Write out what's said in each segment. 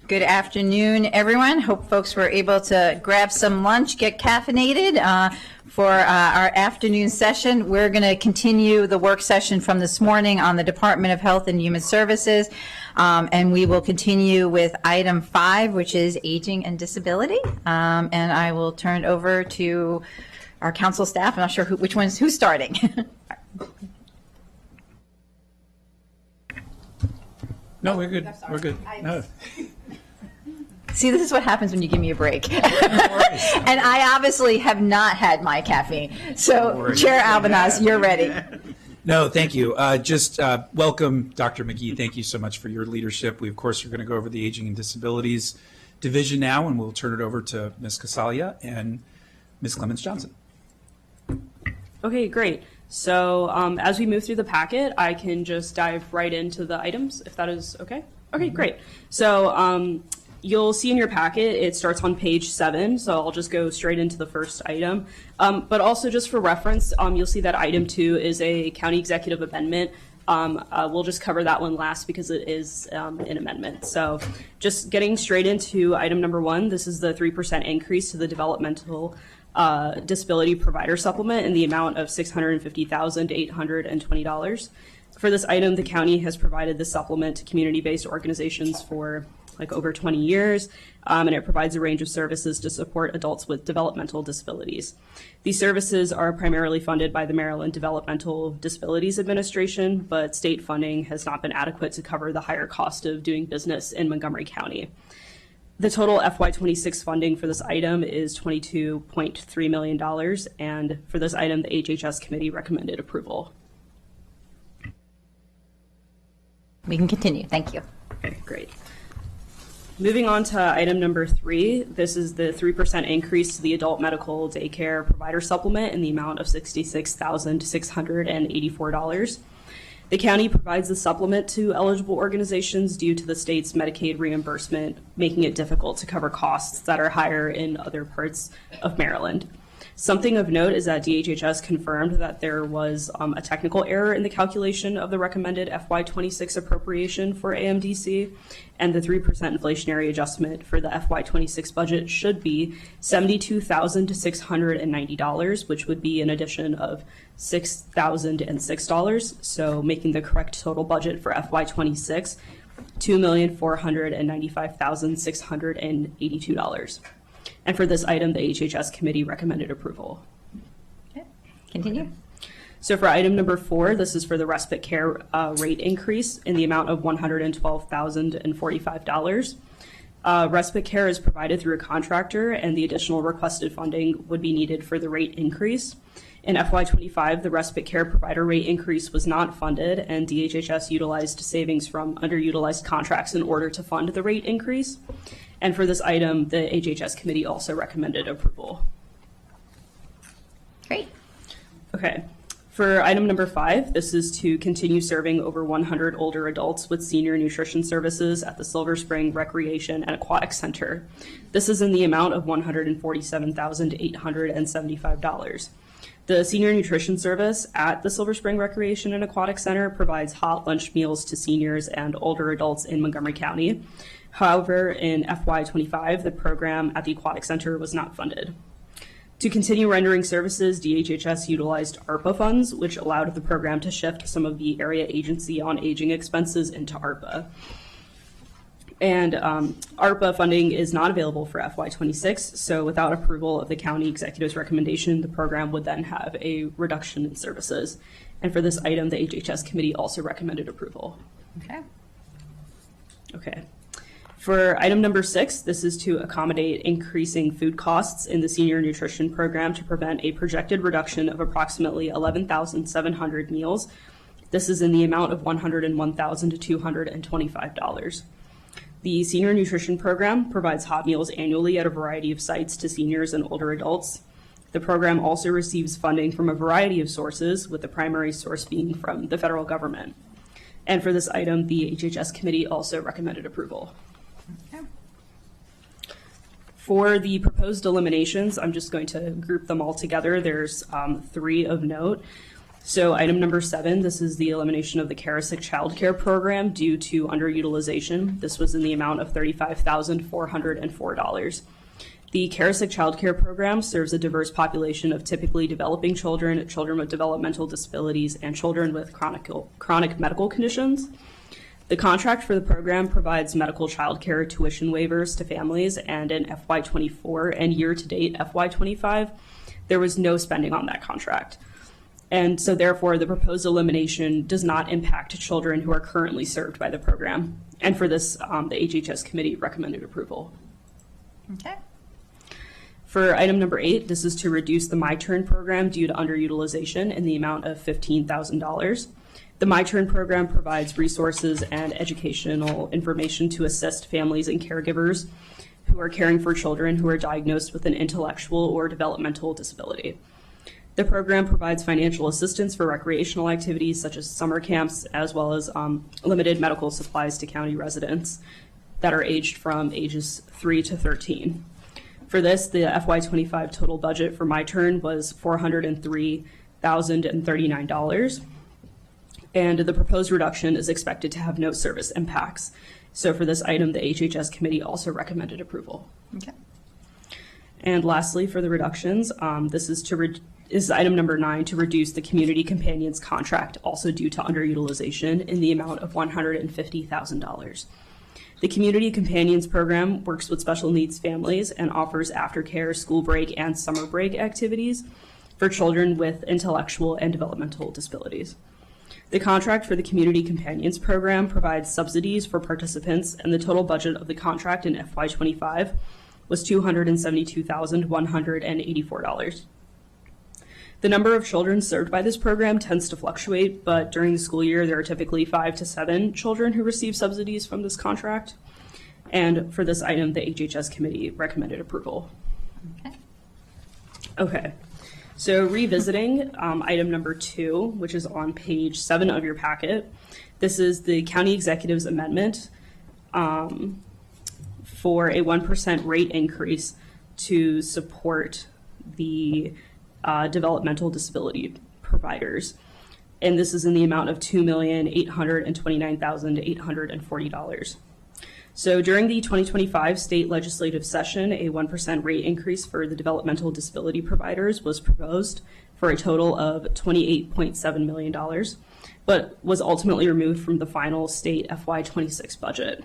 Good afternoon, everyone. Hope folks were able to grab some lunch, get caffeinated for our afternoon session. We're going to continue the work session from this morning on the Department of Health and Human Services, and we will continue with item 5, which is aging and disability. And I will turn it over to our council staff. I'm not sure who's starting. No, we're good. We're good. No. See, this is what happens when you give me a break. And I obviously have not had my caffeine. So, Chair Albanaz, you're ready. No, thank you. Welcome, Dr. McGee. Thank you so much for your leadership. We, of course, are going to go over the Aging and Disabilities Division now, and we'll turn it over to Ms. Casalia and Ms. Clemens-Johnson. Okay, great. So as we move through the packet, I can just dive right into the items, if that is okay. Okay, great. So you'll see in your packet, it starts on page 7, so I'll just go straight into the first item. But also just for reference, you'll see that item 2 is a county executive amendment. We'll just cover that one last because it is an amendment. So just getting straight into item number 1, this is the 3% increase to the developmental disability provider supplement in the amount of $650,820. For this item, the county has provided this supplement to community-based organizations for like over 20 years, and it provides a range of services to support adults with developmental disabilities. These services are primarily funded by the Maryland Developmental Disabilities Administration, but state funding has not been adequate to cover the higher cost of doing business in Montgomery County. The total FY26 funding for this item is $22.3 million, and for this item, the HHS committee recommended approval. We can continue. Thank you. Okay, great. Moving on to item number 3, this is the 3% increase to the adult medical daycare provider supplement in the amount of $66,684. The county provides the supplement to eligible organizations due to the state's Medicaid reimbursement, making it difficult to cover costs that are higher in other parts of Maryland. Something of note is that DHHS confirmed that there was a technical error in the calculation of the recommended FY26 appropriation for AMDC, and the 3% inflationary adjustment for the FY26 budget should be $72,690, which would be an addition of $6,006, so making the correct total budget for FY26 $2,495,682. And for this item, the HHS committee recommended approval. Okay. Continue. Okay. So for item number 4, this is for the respite care rate increase in the amount of $112,045. Respite care is provided through a contractor, and the additional requested funding would be needed for the rate increase. In FY25, the respite care provider rate increase was not funded, and DHHS utilized savings from underutilized contracts in order to fund the rate increase. And for this item, the HHS committee also recommended approval. Great. Okay. For item number 5, this is to continue serving over 100 older adults with senior nutrition services at the Silver Spring Recreation and Aquatic Center. This is in the amount of $147,875. The senior nutrition service at the Silver Spring Recreation and Aquatic Center provides hot lunch meals to seniors and older adults in Montgomery County. However, in FY25, the program at the Aquatic Center was not funded. To continue rendering services, DHHS utilized ARPA funds, which allowed the program to shift some of the Area Agency on Aging expenses into ARPA. And ARPA funding is not available for FY26, so without approval of the county executive's recommendation, the program would then have a reduction in services. And for this item, the HHS committee also recommended approval. Okay. Okay. For item number 6, this is to accommodate increasing food costs in the senior nutrition program to prevent a projected reduction of approximately 11,700 meals. This is in the amount of $101,225. The senior nutrition program provides hot meals annually at a variety of sites to seniors and older adults. The program also receives funding from a variety of sources, with the primary source being from the federal government. And for this item, the HHS committee also recommended approval. Okay. For the proposed eliminations, I'm just going to group them all together. There's 3 of note. So item number 7, this is the elimination of the Karasik Child Care Program due to underutilization. This was in the amount of $35,404. The Karasik Child Care Program serves a diverse population of typically developing children, children with developmental disabilities, and children with chronic medical conditions. The contract for the program provides medical child care tuition waivers to families, and in FY24 and year-to-date FY25, there was no spending on that contract. And so therefore, the proposed elimination does not impact children who are currently served by the program. And for this, the HHS committee recommended approval. Okay. For item number 8, this is to reduce the My Turn program due to underutilization in the amount of $15,000. The My Turn program provides resources and educational information to assist families and caregivers who are caring for children who are diagnosed with an intellectual or developmental disability. The program provides financial assistance for recreational activities such as summer camps, as well as limited medical supplies to county residents that are aged from ages 3 to 13. For this, the FY25 total budget for My Turn was $403,039, and the proposed reduction is expected to have no service impacts. So for this item, the HHS committee also recommended approval. Okay. And lastly, for the reductions, this is item number 9, to reduce the Community Companions contract, also due to underutilization, in the amount of $150,000. The Community Companions program works with special needs families and offers aftercare, school break, and summer break activities for children with intellectual and developmental disabilities. The contract for the Community Companions program provides subsidies for participants, and the total budget of the contract in FY25 was $272,184. The number of children served by this program tends to fluctuate, but during the school year, there are typically 5 to 7 children who receive subsidies from this contract. And for this item, the HHS committee recommended approval. Okay. So revisiting item number 2, which is on page 7 of your packet. This is the county executive's amendment for a 1% rate increase to support the developmental disability providers. And this is in the amount of $2,829,840. So during the 2025 state legislative session, a 1% rate increase for the developmental disability providers was proposed for a total of $28.7 million, but was ultimately removed from the final state FY26 budget.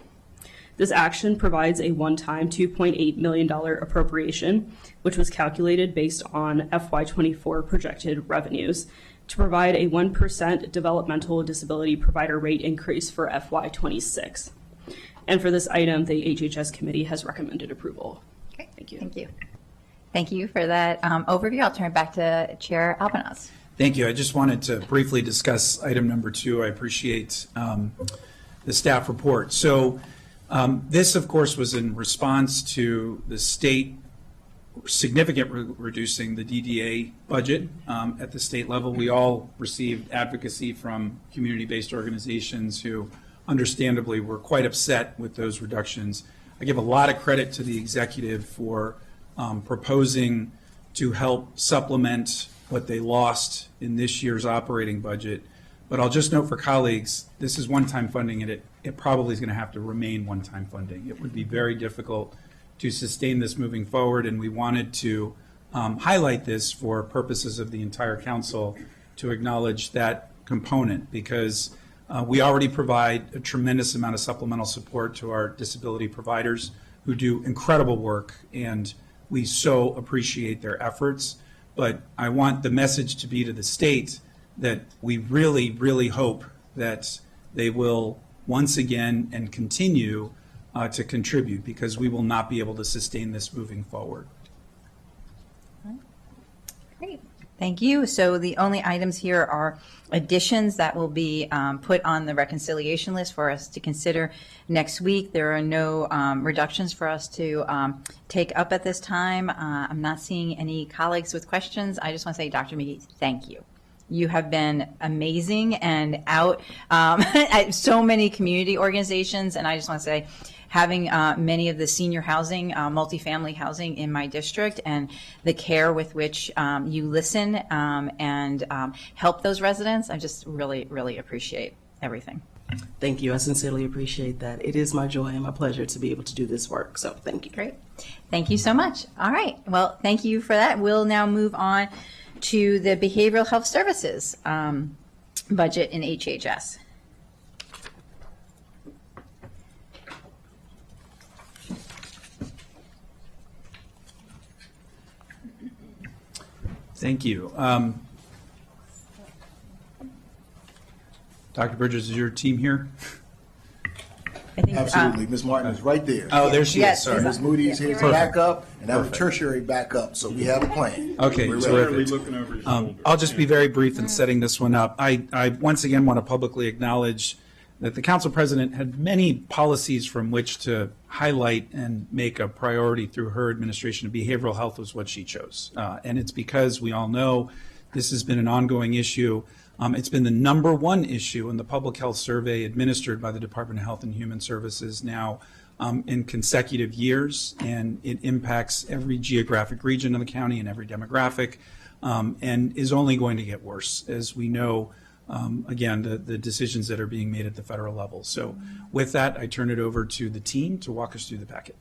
This action provides a one-time $2.8 million appropriation, which was calculated based on FY24 projected revenues, to provide a 1% developmental disability provider rate increase for FY26. And for this item, the HHS committee has recommended approval. Okay. Thank you. Thank you. Thank you for that overview. I'll turn it back to Chair Albanaz. Thank you. I just wanted to briefly discuss item number 2. I appreciate the staff report. So this, of course, was in response to the state significant reducing the DDA budget at the state level. We all received advocacy from community-based organizations who understandably were quite upset with those reductions. I give a lot of credit to the executive for proposing to help supplement what they lost in this year's operating budget. But I'll just note for colleagues, this is one-time funding, and it probably is going to have to remain one-time funding. It would be very difficult to sustain this moving forward, and we wanted to highlight this for purposes of the entire council to acknowledge that component, because we already provide a tremendous amount of supplemental support to our disability providers who do incredible work, and we so appreciate their efforts. But I want the message to be to the state that we really, really hope that they will once again and continue to contribute, because we will not be able to sustain this moving forward. Great. Thank you. So the only items here are additions that will be put on the reconciliation list for us to consider next week. There are no reductions for us to take up at this time. I'm not seeing any colleagues with questions. I just want to say, Dr. McGee, thank you. You have been amazing and out at so many community organizations, and I just want to say having many of the senior housing, multifamily housing in my district, and the care with which you listen and help those residents. I just really, really appreciate everything. Thank you. I sincerely appreciate that. It is my joy and my pleasure to be able to do this work. So thank you. Great. Thank you so much. All right. Well, thank you for that. We'll now move on to the Behavioral Health Services budget in HHS. Thank you. Dr. Bridges, is your team here? I think, Absolutely. Ms. Martin is right there. Oh, there she Yes, is. Sorry. Ms. Moody is here to back up, and that was tertiary backup, so we have a plan. Okay, We're terrific. ready. I'll just be very brief in setting this one up. I once again want to publicly acknowledge that the council president had many policies from which to highlight and make a priority through her administration. Behavioral health was what she chose. And it's because we all know this has been an ongoing issue. It's been the number one issue in the public health survey administered by the Department of Health and Human Services now in consecutive years, and it impacts every geographic region of the county and every demographic, and is only going to get worse as we know, again, the decisions that are being made at the federal level. So with that, I turn it over to the team to walk us through the packet.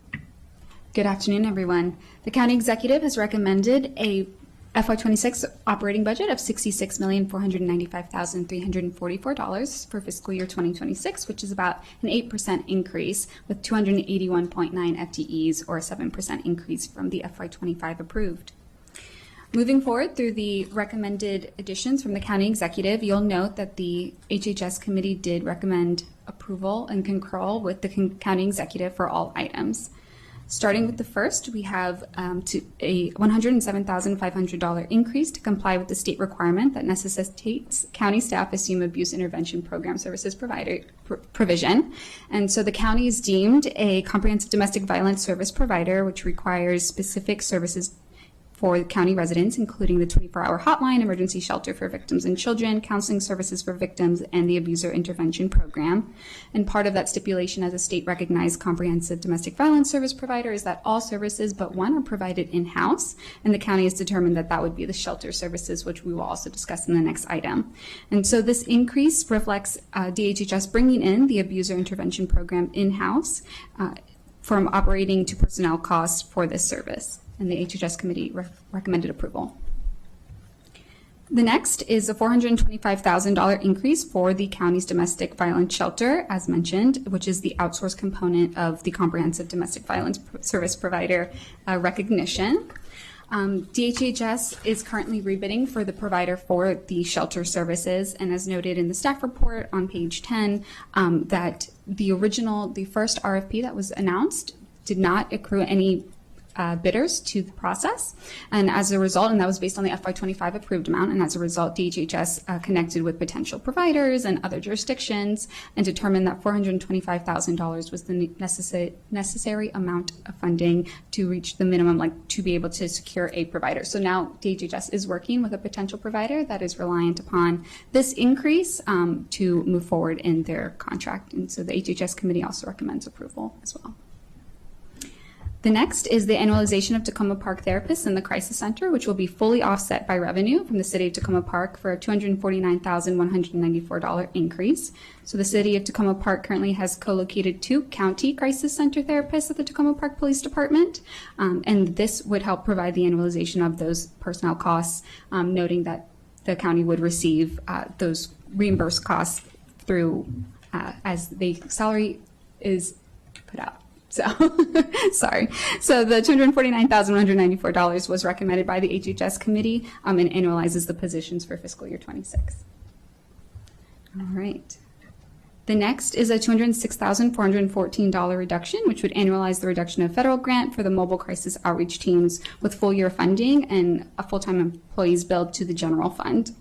Good afternoon, everyone. The county executive has recommended a FY26 operating budget of $66,495,344 for fiscal year 2026, which is about an 8% increase with 281.9 FTEs, or a 7% increase from the FY25 approved. Moving forward through the recommended additions from the county executive, you'll note that the HHS committee did recommend approval and concur with the county executive for all items. Starting with the first, we have a $107,500 increase to comply with the state requirement that necessitates county staff assume abuse intervention program services provision. And so the county is deemed a comprehensive domestic violence service provider, which requires specific services for county residents, including the 24-hour hotline, emergency shelter for victims and children, counseling services for victims, and the abuser intervention program. And part of that stipulation as a state-recognized comprehensive domestic violence service provider is that all services but one are provided in-house, and the county has determined that that would be the shelter services, which we will also discuss in the next item. And so this increase reflects DHHS bringing in the abuser intervention program in-house from operating to personnel costs for this service. And the HHS committee recommended approval. The next is a $425,000 increase for the county's domestic violence shelter, as mentioned, which is the outsourced component of the comprehensive domestic violence service provider recognition. DHHS is currently rebidding for the provider for the shelter services, and as noted in the staff report on page 10, that the first RFP that was announced did not accrue any bidders to the process, and as a result, and that was based on the FY25 approved amount, and as a result, DHHS connected with potential providers and other jurisdictions and determined that $425,000 was the necessary amount of funding to reach the minimum, to be able to secure a provider. So now DHHS is working with a potential provider that is reliant upon this increase to move forward in their contract, and so the HHS committee also recommends approval as well. The next is the annualization of Tacoma Park therapists in the crisis center, which will be fully offset by revenue from the city of Tacoma Park for a $249,194 increase. So the city of Tacoma Park currently has co-located 2 county crisis center therapists at the Tacoma Park Police Department, and this would help provide the annualization of those personnel costs, noting that the county would receive those reimbursed costs through as the salary is put out. So, sorry. So the $249,194 was recommended by the HHS committee and annualizes the positions for fiscal year 26. All right. The next is a $206,414 reduction, which would annualize the reduction of federal grant for the mobile crisis outreach teams with full year funding and a full-time employees billed to the general fund.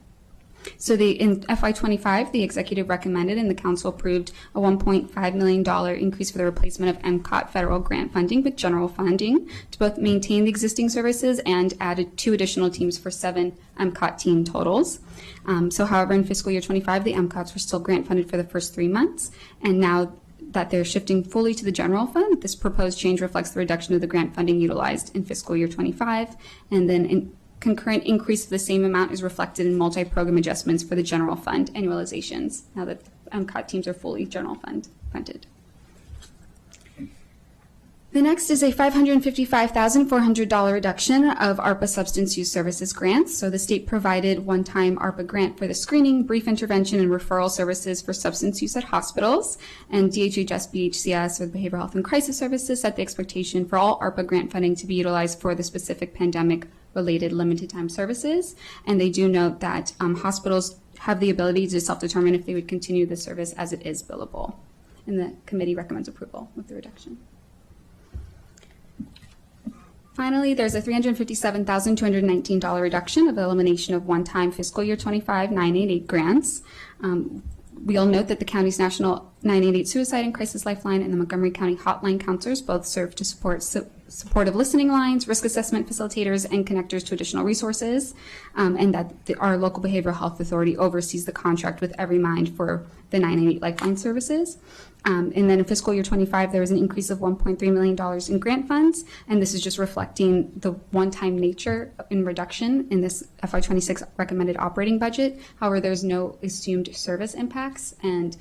So in FY25, the executive recommended and the council approved a $1.5 million increase for the replacement of MCOT federal grant funding with general funding to both maintain the existing services and added 2 additional teams for 7 MCOT team totals. However, in fiscal year 25, the MCOTs were still grant funded for the first 3 months, and now that they're shifting fully to the general fund. This proposed change reflects the reduction of the grant funding utilized in fiscal year 25, and then in concurrent increase of the same amount is reflected in multi-program adjustments for the general fund annualizations, now that MCOT teams are fully general fund funded. The next is a $555,400 reduction of ARPA substance use services grants. So the state provided one-time ARPA grant for the screening, brief intervention, and referral services for substance use at hospitals. And DHHS, BHCS, or the Behavioral Health and Crisis Services, set the expectation for all ARPA grant funding to be utilized for the specific pandemic-related limited-time services. And they do note that hospitals have the ability to self-determine if they would continue the service as it is billable. And the committee recommends approval with the reduction. Finally, there's a $357,219 reduction of the elimination of one-time fiscal year 25 988 grants. We'll note that the county's National 988 Suicide and Crisis Lifeline and the Montgomery County Hotline counselors both serve to support supportive listening lines, risk assessment facilitators, and connectors to additional resources, and that our local behavioral health authority oversees the contract with Every Mind for the 988 Lifeline services. And then in fiscal year 25, there was an increase of $1.3 million in grant funds, and this is just reflecting the one-time nature in reduction in this FY26 recommended operating budget. However, there's no assumed service impacts, and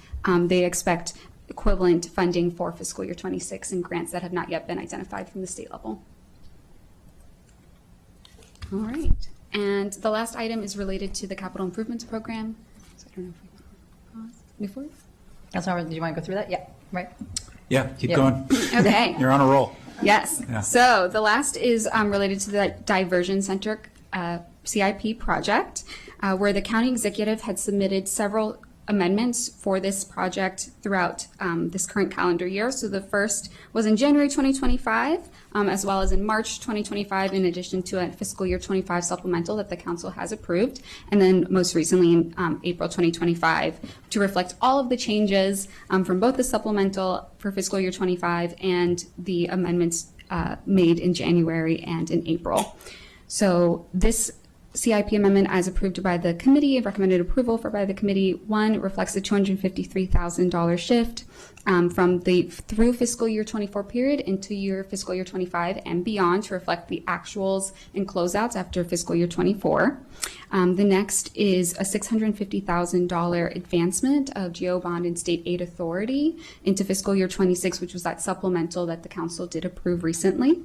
they expect equivalent funding for fiscal year 26 in grants that have not yet been identified from the state level. All right, and the last item is related to the capital improvements program. So I don't know if we want to pause before. Councilmember, do you want to go through that? Yeah, right. Yeah, keep Yep. going. Okay. You're on a roll. Yes. Yeah. So the last is related to the diversion-centric CIP project, where the county executive had submitted several amendments for this project throughout this current calendar year. So the first was in January 2025, as well as in March 2025, in addition to a fiscal year 25 supplemental that the council has approved, and then most recently in April 2025 to reflect all of the changes from both the supplemental for fiscal year 25 and the amendments made in January and in April. So this CIP amendment, as approved by the committee, recommended approval by the committee, one, reflects the $253,000 shift from the through fiscal year 24 period into your fiscal year 25 and beyond to reflect the actuals and closeouts after fiscal year 24. The next is a $650,000 advancement of GO bond and state aid authority into fiscal year 26, which was that supplemental that the council did approve recently.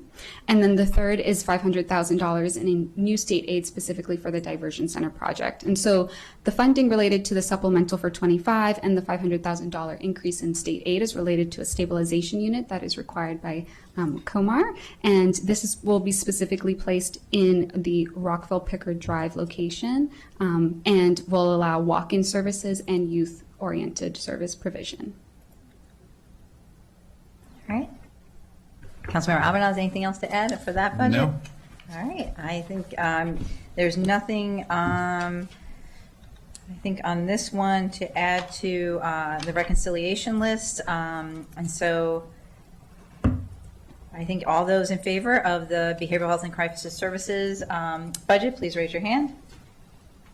And then the third is $500,000 in a new state aid specifically for the diversion center project. And so the funding related to the supplemental for 25 and the $500,000 increase in state aid is related to a stabilization unit that is required by Comar, and this will be specifically placed in the Rockville Pickard Drive location and will allow walk-in services and youth-oriented service provision. All right. Councilmember Albanaz, anything else to add for that budget? No. All right. I think there's nothing, I think, on this one to add to the reconciliation list. And so I think all those in favor of the Behavioral Health and Crisis Services budget, please raise your hand.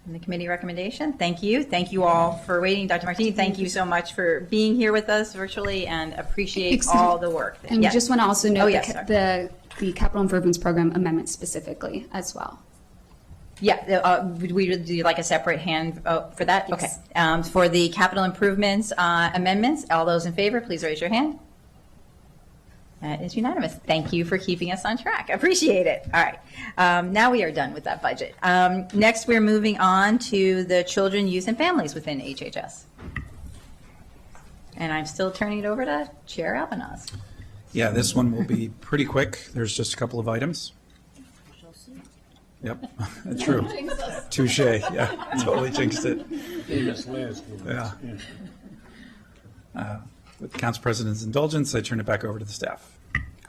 And the committee recommendation. Thank you. Thank you all for waiting. Dr. Martini, thank you so much for being here with us virtually and appreciate Excuse all me. the work. And Yes. just want to also note yes, sorry. the capital improvements program amendment specifically as well. Yeah, we do like a separate hand for that? Yes. Okay. For the capital improvements amendments, all those in favor, please raise your hand. That is unanimous. Thank you for keeping us on track. Appreciate it. All right. Now we are done with that budget. Next, we're moving on to the children, youth, and families within HHS. And I'm still turning it over to Chair Albanaz. Yeah, this one will be pretty quick. There's just a couple of items. Yep, true. Touche. Yeah, totally jinxed it. Yeah. With the Council President's indulgence, I turn it back over to the staff.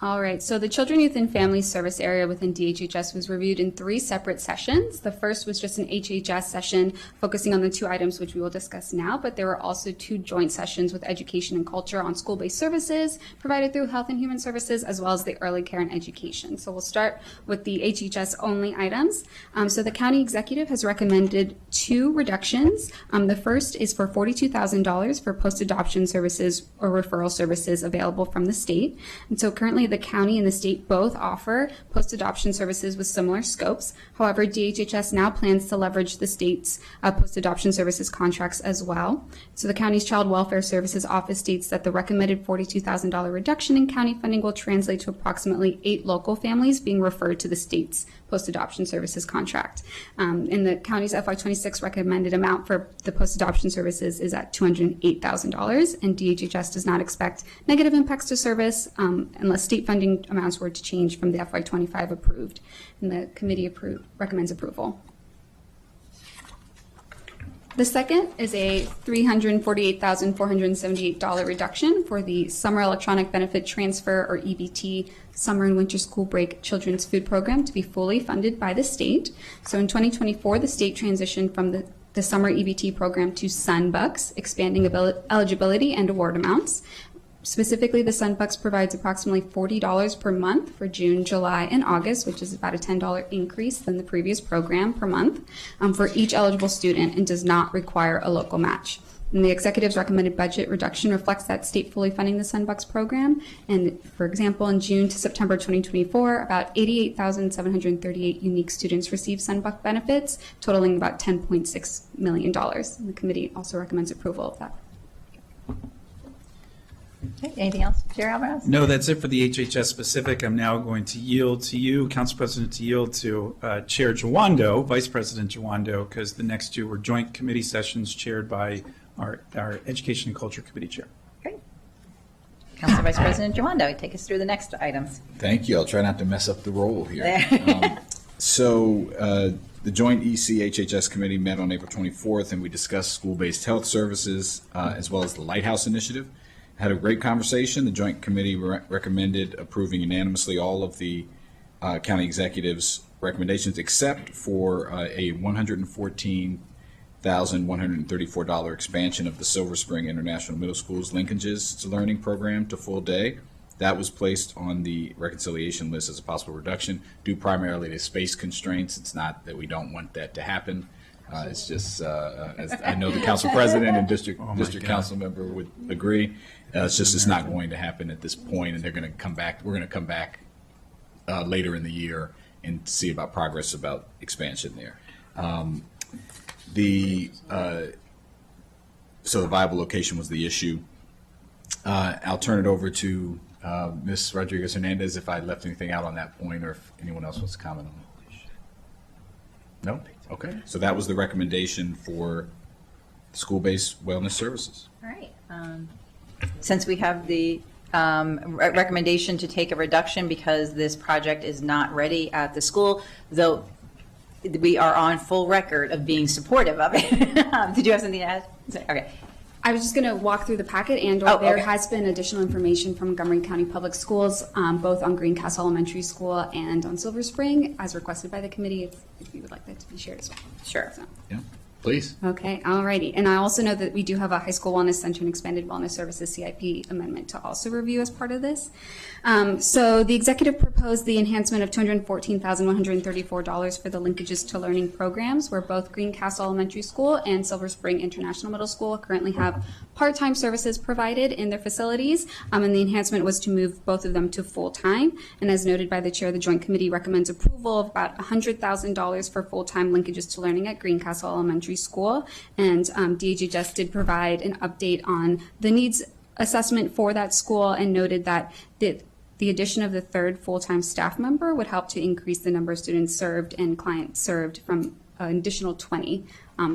All right, so the Children, Youth, and Family Service area within DHHS was reviewed in 3 separate sessions. The first was just an HHS session focusing on the 2 items which we will discuss now, but there were also 2 joint sessions with Education and Culture on school-based services provided through Health and Human Services, as well as the early care and education. So we'll start with the HHS only items. So the county executive has recommended 2 reductions. The first is for $42,000 for post-adoption services or referral services available from the state. And so currently the county and the state both offer post-adoption services with similar scopes. However, DHHS now plans to leverage the state's post-adoption services contracts as well. So the county's Child Welfare Services Office states that the recommended $42,000 reduction in county funding will translate to approximately 8 local families being referred to the state's post-adoption services contract. And the county's FY26 recommended amount for the post-adoption services is at $208,000, and DHHS does not expect negative impacts to service unless state funding amounts were to change from the FY25 approved, and the committee recommends approval. The second is a $348,478 reduction for the Summer Electronic Benefit Transfer, or EBT, Summer and Winter School Break Children's Food Program to be fully funded by the state. So in 2024, the state transitioned from the Summer EBT program to SunBucks, expanding eligibility and award amounts. Specifically, the SunBucks provides approximately $40 per month for June, July, and August, which is about a $10 increase than the previous program per month for each eligible student, and does not require a local match. And the executive's recommended budget reduction reflects that state fully funding the SunBucks program. And for example, in June to September 2024, about 88,738 unique students received SunBuck benefits, totaling about $10.6 million. And the committee also recommends approval of that. Okay, anything else, Chair Alvarez? No, that's it for the HHS specific. I'm now going to yield to you, Council President, to yield to Chair Jawando, Vice President Jawando, because the next 2 were joint committee sessions chaired by our Education and Culture Committee Chair. Great. Council Vice President Jawando, take us through the next items. Thank you. I'll try not to mess up the roll here. The joint EC-HHS committee met on April 24th, and we discussed school-based health services as well as the Lighthouse Initiative. Had a great conversation. The joint committee recommended approving unanimously all of the county executive's recommendations except for a $114,134 expansion of the Silver Spring International Middle School's Linkages to Learning program to full day. That was placed on the reconciliation list as a possible reduction due primarily to space constraints. It's not that we don't want that to happen. It's just, as I know the council president and district council member would agree, it's not going to happen at this point, and they're going to come back. We're going to come back later in the year and see about progress about expansion there. So the viable location was the issue. I'll turn it over to Ms. Rodriguez-Hernandez if I left anything out on that point, or if anyone else wants to comment on it. No? Okay. So that was the recommendation for school-based wellness services. All right. Since we have the recommendation to take a reduction because this project is not ready at the school, though we are on full record of being supportive of it. Did you have something to add? Okay. I was just going to walk through the packet, and there has been additional information from Montgomery County Public Schools, both on Greencastle Elementary School and on Silver Spring, as requested by the committee, if you would like that to be shared as well. Sure. So. Yeah, please. Okay, all righty. And I also know that we do have a high school wellness center and expanded wellness services CIP amendment to also review as part of this. So the executive proposed the enhancement of $214,134 for the Linkages to Learning programs, where both Greencastle Elementary School and Silver Spring International Middle School currently have part-time services provided in their facilities, and the enhancement was to move both of them to full-time. And as noted by the chair, the Joint Committee recommends approval of about $100,000 for full-time Linkages to Learning at Greencastle Elementary School. And DHHS did provide an update on the needs assessment for that school and noted that the addition of the 3rd full-time staff member would help to increase the number of students served and clients served from an additional 20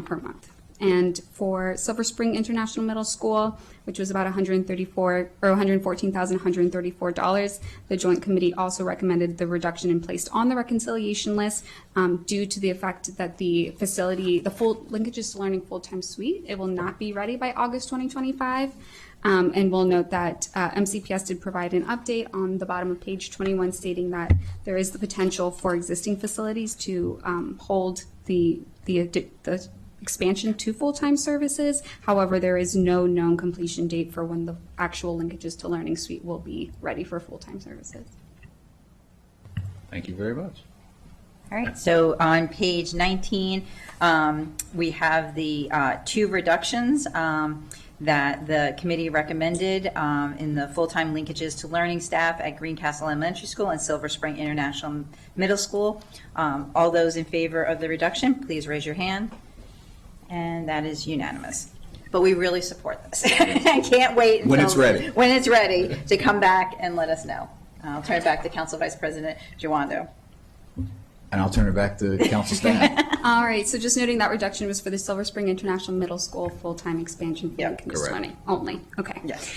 per month. And for Silver Spring International Middle School, which was about $114,134, the Joint Committee also recommended the reduction and placed on the reconciliation list due to the effect that the facility, the full Linkages to Learning full-time suite, it will not be ready by August 2025. And we'll note that MCPS did provide an update on the bottom of page 21 stating that there is the potential for existing facilities to hold the expansion to full-time services. However, there is no known completion date for when the actual linkages to Learning Suite will be ready for full-time services. Thank you very much. All right, so on page 19, we have the two reductions that the committee recommended in the full-time linkages to learning staff at Greencastle Elementary School and Silver Spring International Middle School. All those in favor of the reduction, please raise your hand. And that is unanimous. But we really support this. I can't wait until When it's ready. When it's ready to come back and let us know. I'll turn it back to Council Vice President Jawando. And I'll turn it back to council staff. All right, so just noting that reduction was for the Silver Spring International Middle School full-time expansion for Yep, Lincoln correct. 20 only. Okay. Yes.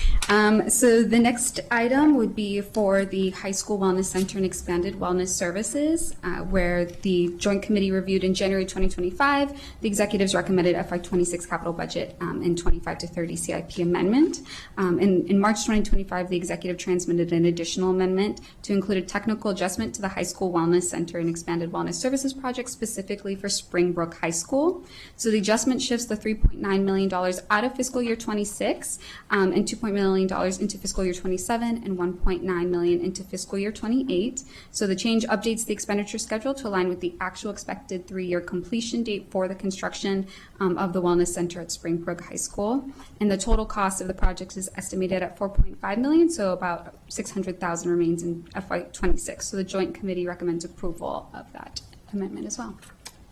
So the next item would be for the High School Wellness Center and Expanded Wellness Services, where the Joint Committee reviewed in January 2025, the executives recommended FY26 capital budget and 25 to 30 CIP amendment. In March 2025, the executive transmitted an additional amendment to include a technical adjustment to the High School Wellness Center and Expanded Wellness Services project specifically for Springbrook High School. So the adjustment shifts the $3.9 million out of fiscal year 26 and $2.1 million into fiscal year 27 and $1.9 million into fiscal year 28. So the change updates the expenditure schedule to align with the actual expected 3-year completion date for the construction of the Wellness Center at Springbrook High School. And the total cost of the project is estimated at $4.5 million, so about $600,000 remains in FY26. So the Joint Committee recommends approval of that amendment as well.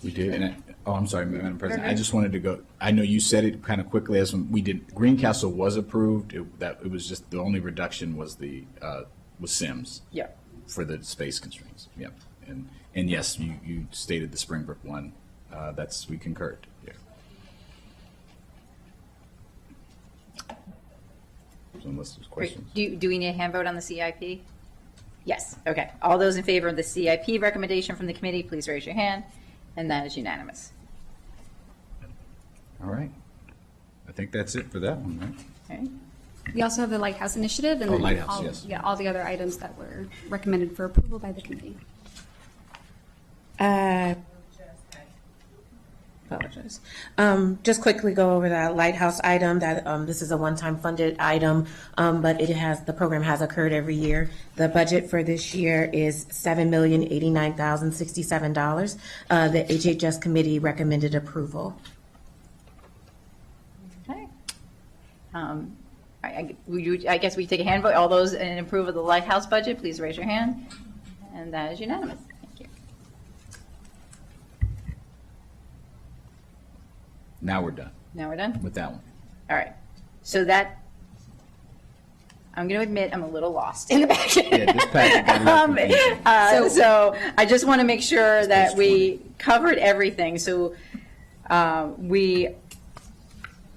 We did, and I'm sorry, Madam President. I just wanted to go. I know you said it kind of quickly as we did. Greencastle was approved. It was just the only reduction was the was Sims. Yep. For the space constraints. Yep. And yes, you stated the Springbrook one. We concurred. Yeah. So unless there's questions. Do we need a hand vote on the CIP? Yes. Okay. All those in favor of the CIP recommendation from the committee, please raise your hand. And that is unanimous. All right. I think that's it for that one, right? Okay. We also have the Lighthouse Initiative and Oh, then Lighthouse, all, yes. all the other items that were recommended for approval by the committee. Apologize. Just quickly go over that Lighthouse item. That this is a one-time funded item, but the program has occurred every year. The budget for this year is $7,089,067. The HHS committee recommended approval. Okay. I guess we take a hand vote. All those in approval of the Lighthouse budget, please raise your hand. And that is unanimous. Thank you. Now we're done Now we're done? with that one. All right. So that, I'm going to admit I'm a little lost in the back. Yeah, this packet got a little confusing. So I just want to make sure that page we covered everything. So we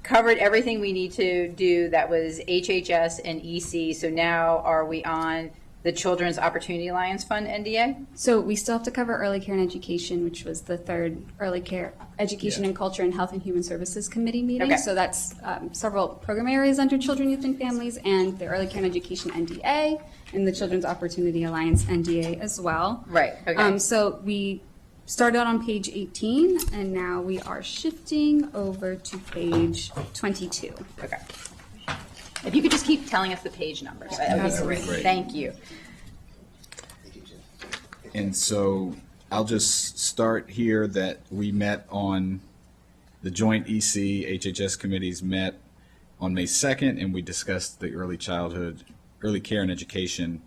covered everything we need to do that was HHS and EC. So now are we on the Children's Opportunity Alliance Fund NDA? So we still have to cover early care and education, which was the third early care education Yeah. and culture and health and human services committee meeting. Okay. So that's several program areas under children, youth, and families, and the early care and education NDA and the Children's Opportunity Alliance NDA as well. Right, okay. So we started on page 18, and now we are shifting over to page 22. Okay. If you could just keep telling us the page numbers, that would be great. Great. Thank you. And so I'll just start here that we met on the joint EC HHS committees met on May 2nd, and we discussed the early care and education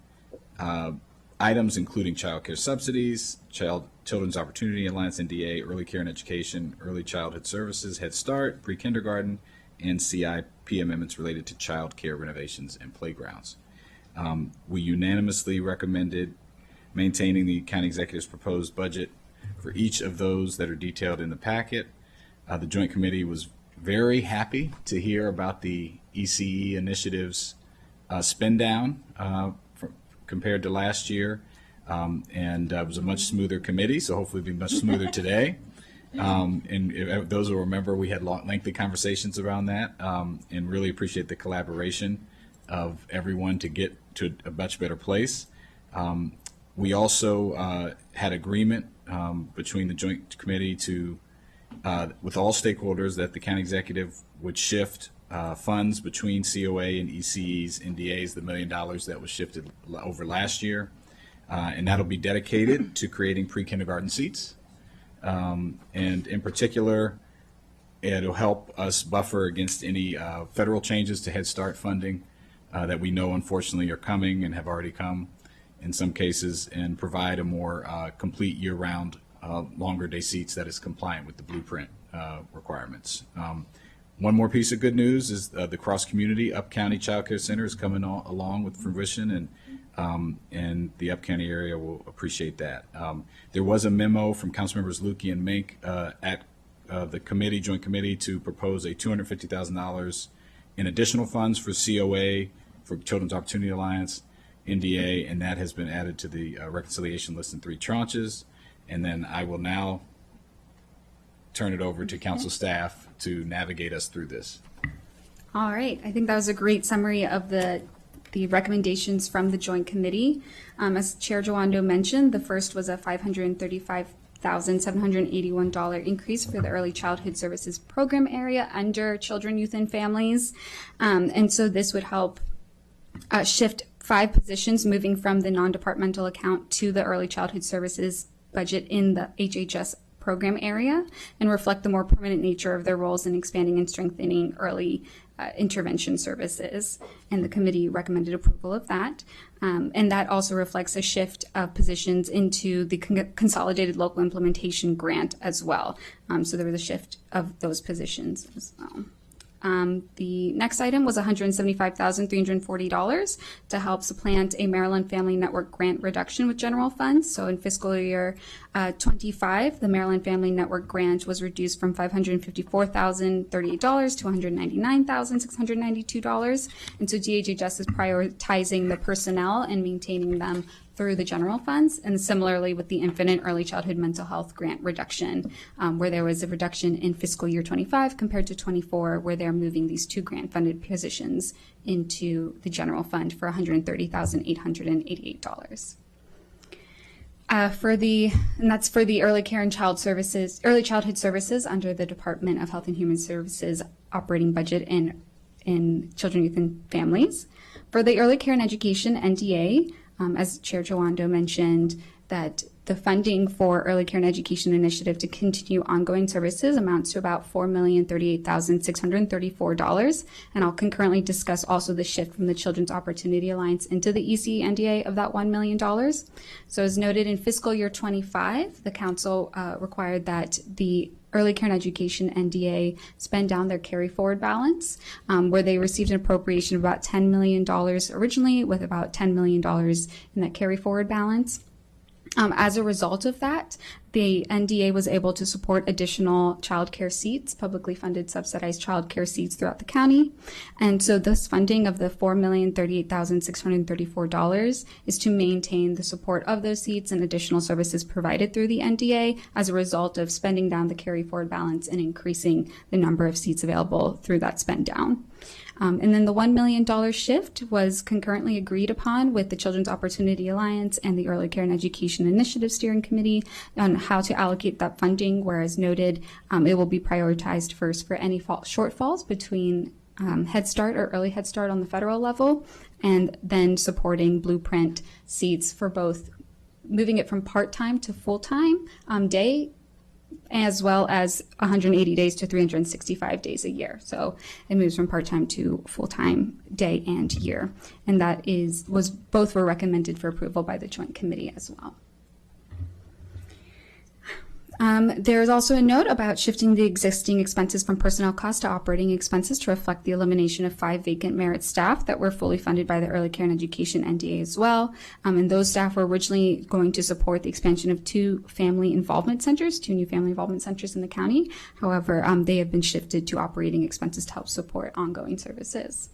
items, including child care subsidies, Children's Opportunity Alliance NDA, early care and education, early childhood services, Head Start, pre-kindergarten, and CIP amendments related to child care renovations and playgrounds. We unanimously recommended maintaining the county executive's proposed budget for each of those that are detailed in the packet. The Joint Committee was very happy to hear about the ECE initiative's spend down compared to last year. And it was a much smoother committee, so hopefully it'll be much smoother today. And if those who remember, we had lengthy conversations around that, and really appreciate the collaboration of everyone to get to a much better place. We also had agreement between the Joint Committee to, with all stakeholders, that the county executive would shift funds between COA and ECE's NDAs, the $1 million that was shifted over last year. And that'll be dedicated to creating pre-kindergarten seats. And in particular, it'll help us buffer against any federal changes to Head Start funding that we know unfortunately are coming and have already come in some cases, and provide a more complete year-round longer day seats that is compliant with the blueprint requirements. One more piece of good news is the cross-community Up County Child Care Center is coming along with fruition, and the Up County area will appreciate that. There was a memo from Councilmembers Lukey and Mink at the committee, Joint Committee, to propose a $250,000 in additional funds for COA, for Children's Opportunity Alliance, NDA, and that has been added to the reconciliation list in 3 tranches. And then I will now turn it over to council staff to navigate us through this. All right, I think that was a great summary of the recommendations from the Joint Committee. As Chair Jawando mentioned, the first was a $535,781 increase for the Early Childhood Services Program area under Children, Youth, and Families. And so this would help shift 5 positions moving from the non-departmental account to the Early Childhood Services budget in the HHS program area, and reflect the more permanent nature of their roles in expanding and strengthening early intervention services. And the committee recommended approval of that. And that also reflects a shift of positions into the Consolidated Local Implementation Grant as well. So there was a shift of those positions as well. The next item was $175,340 to help supplant a Maryland Family Network grant reduction with general funds. So in fiscal year 25, the Maryland Family Network grant was reduced from $554,038 to $199,692. And so DHHS is prioritizing the personnel and maintaining them through the general funds, and similarly with the Infinite Early Childhood Mental Health Grant reduction, where there was a reduction in fiscal year 25 compared to 24, where they're moving these 2 grant-funded positions into the general fund for $130,888. And that's for the early care and childhood services under the Department of Health and Human Services operating budget in Children, Youth, and Families. For the early care and education NDA, as Chair Jawando mentioned, that the funding for Early Care and Education Initiative to continue ongoing services amounts to about $4,038,634. And I'll concurrently discuss also the shift from the Children's Opportunity Alliance into the EC NDA of that $1 million. So as noted in fiscal year 25, the council required that the Early Care and Education NDA spend down their carry forward balance, where they received an appropriation of about $10 million originally, with about $10 million in that carry forward balance. As a result of that, the NDA was able to support additional child care seats, publicly funded subsidized child care seats throughout the county. And so this funding of the $4,038,634 is to maintain the support of those seats and additional services provided through the NDA as a result of spending down the carry forward balance and increasing the number of seats available through that spend down. And then the $1 million shift was concurrently agreed upon with the Children's Opportunity Alliance and the Early Care and Education Initiative Steering Committee on how to allocate that funding, whereas noted it will be prioritized first for any shortfalls between Head Start or Early Head Start on the federal level, and then supporting Blueprint seats for both moving it from part-time to full-time day, as well as 180 days to 365 days a year. So it moves from part-time to full-time day and year. And that both were recommended for approval by the Joint Committee as well. There's also a note about shifting the existing expenses from personnel costs to operating expenses to reflect the elimination of 5 vacant merit staff that were fully funded by the Early Care and Education NDA as well. And those staff were originally going to support the expansion of 2 family involvement centers, 2 new family involvement centers in the county. However, they have been shifted to operating expenses to help support ongoing services.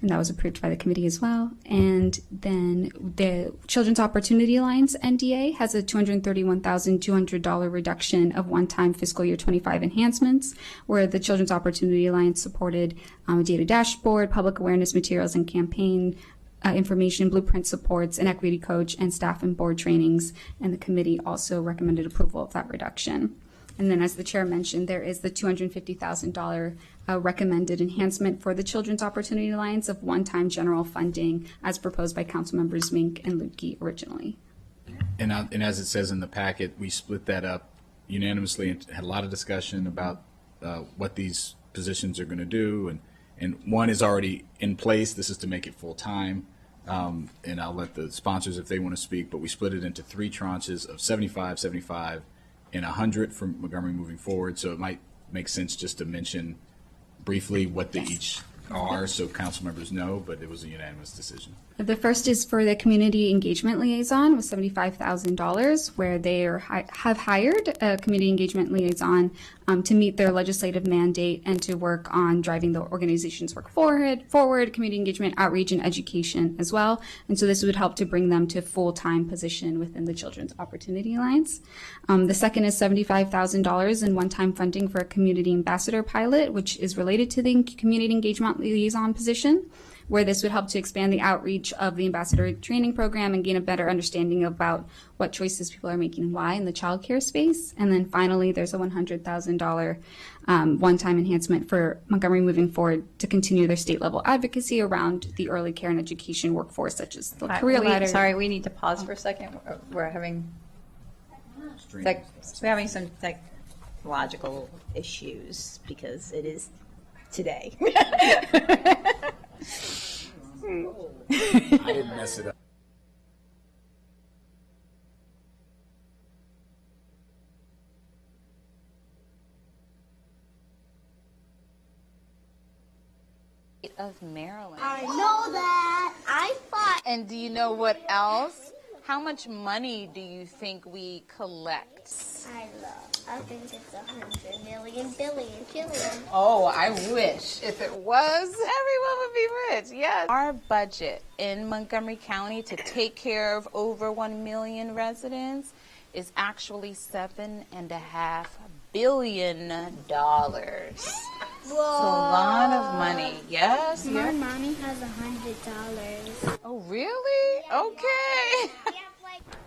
and that was approved by the committee as well. And then the Children's Opportunity Alliance NDA has a $231,200 reduction of one-time fiscal year 25 enhancements, where the Children's Opportunity Alliance supported a data dashboard, public awareness materials and campaign information, blueprint supports, an equity coach, and staff and board trainings. And the committee also recommended approval of that reduction. And then, as the chair mentioned, there is the $250,000 recommended enhancement for the Children's Opportunity Alliance of one-time general funding as proposed by council members Mink and Lutke originally. And as it says in the packet, we split that up unanimously and had a lot of discussion about what these positions are going to do. And one is already in place. This is to make it full-time. And I'll let the sponsors, if they want to speak, but we split it into 3 tranches of 75, 75, and 100 for Montgomery moving forward. So it might make sense just to mention briefly what they each are so council members know, but it was a unanimous decision. The first is for the Community Engagement Liaison with $75,000, where they have hired a Community Engagement Liaison to meet their legislative mandate and to work on driving the organization's work forward, community engagement, outreach, and education as well. And so this would help to bring them to full-time position within the Children's Opportunity Alliance. The second is $75,000 in one-time funding for a Community Ambassador pilot, which is related to the Community Engagement Liaison position, where this would help to expand the outreach of the ambassador training program and gain a better understanding about what choices people are making and why in the childcare space. And then finally, there's a $100,000 one-time enhancement for Montgomery moving forward to continue their state-level advocacy around the early care and education workforce, such as the career ladder. Sorry, we need to pause for a second. We're having some technological issues because it is today. I didn't mess it up. Of Maryland. I know that. I thought. And do you know what else? How much money do you think we collect? I think it's 100 million, billion, trillion. Oh, I wish. If it was, everyone would be rich. Yes. Our budget in Montgomery County to take care of over 1 million residents is actually $7.5 billion. Whoa. It's a lot of money. Yes. My mommy has $100. Oh, really? Okay.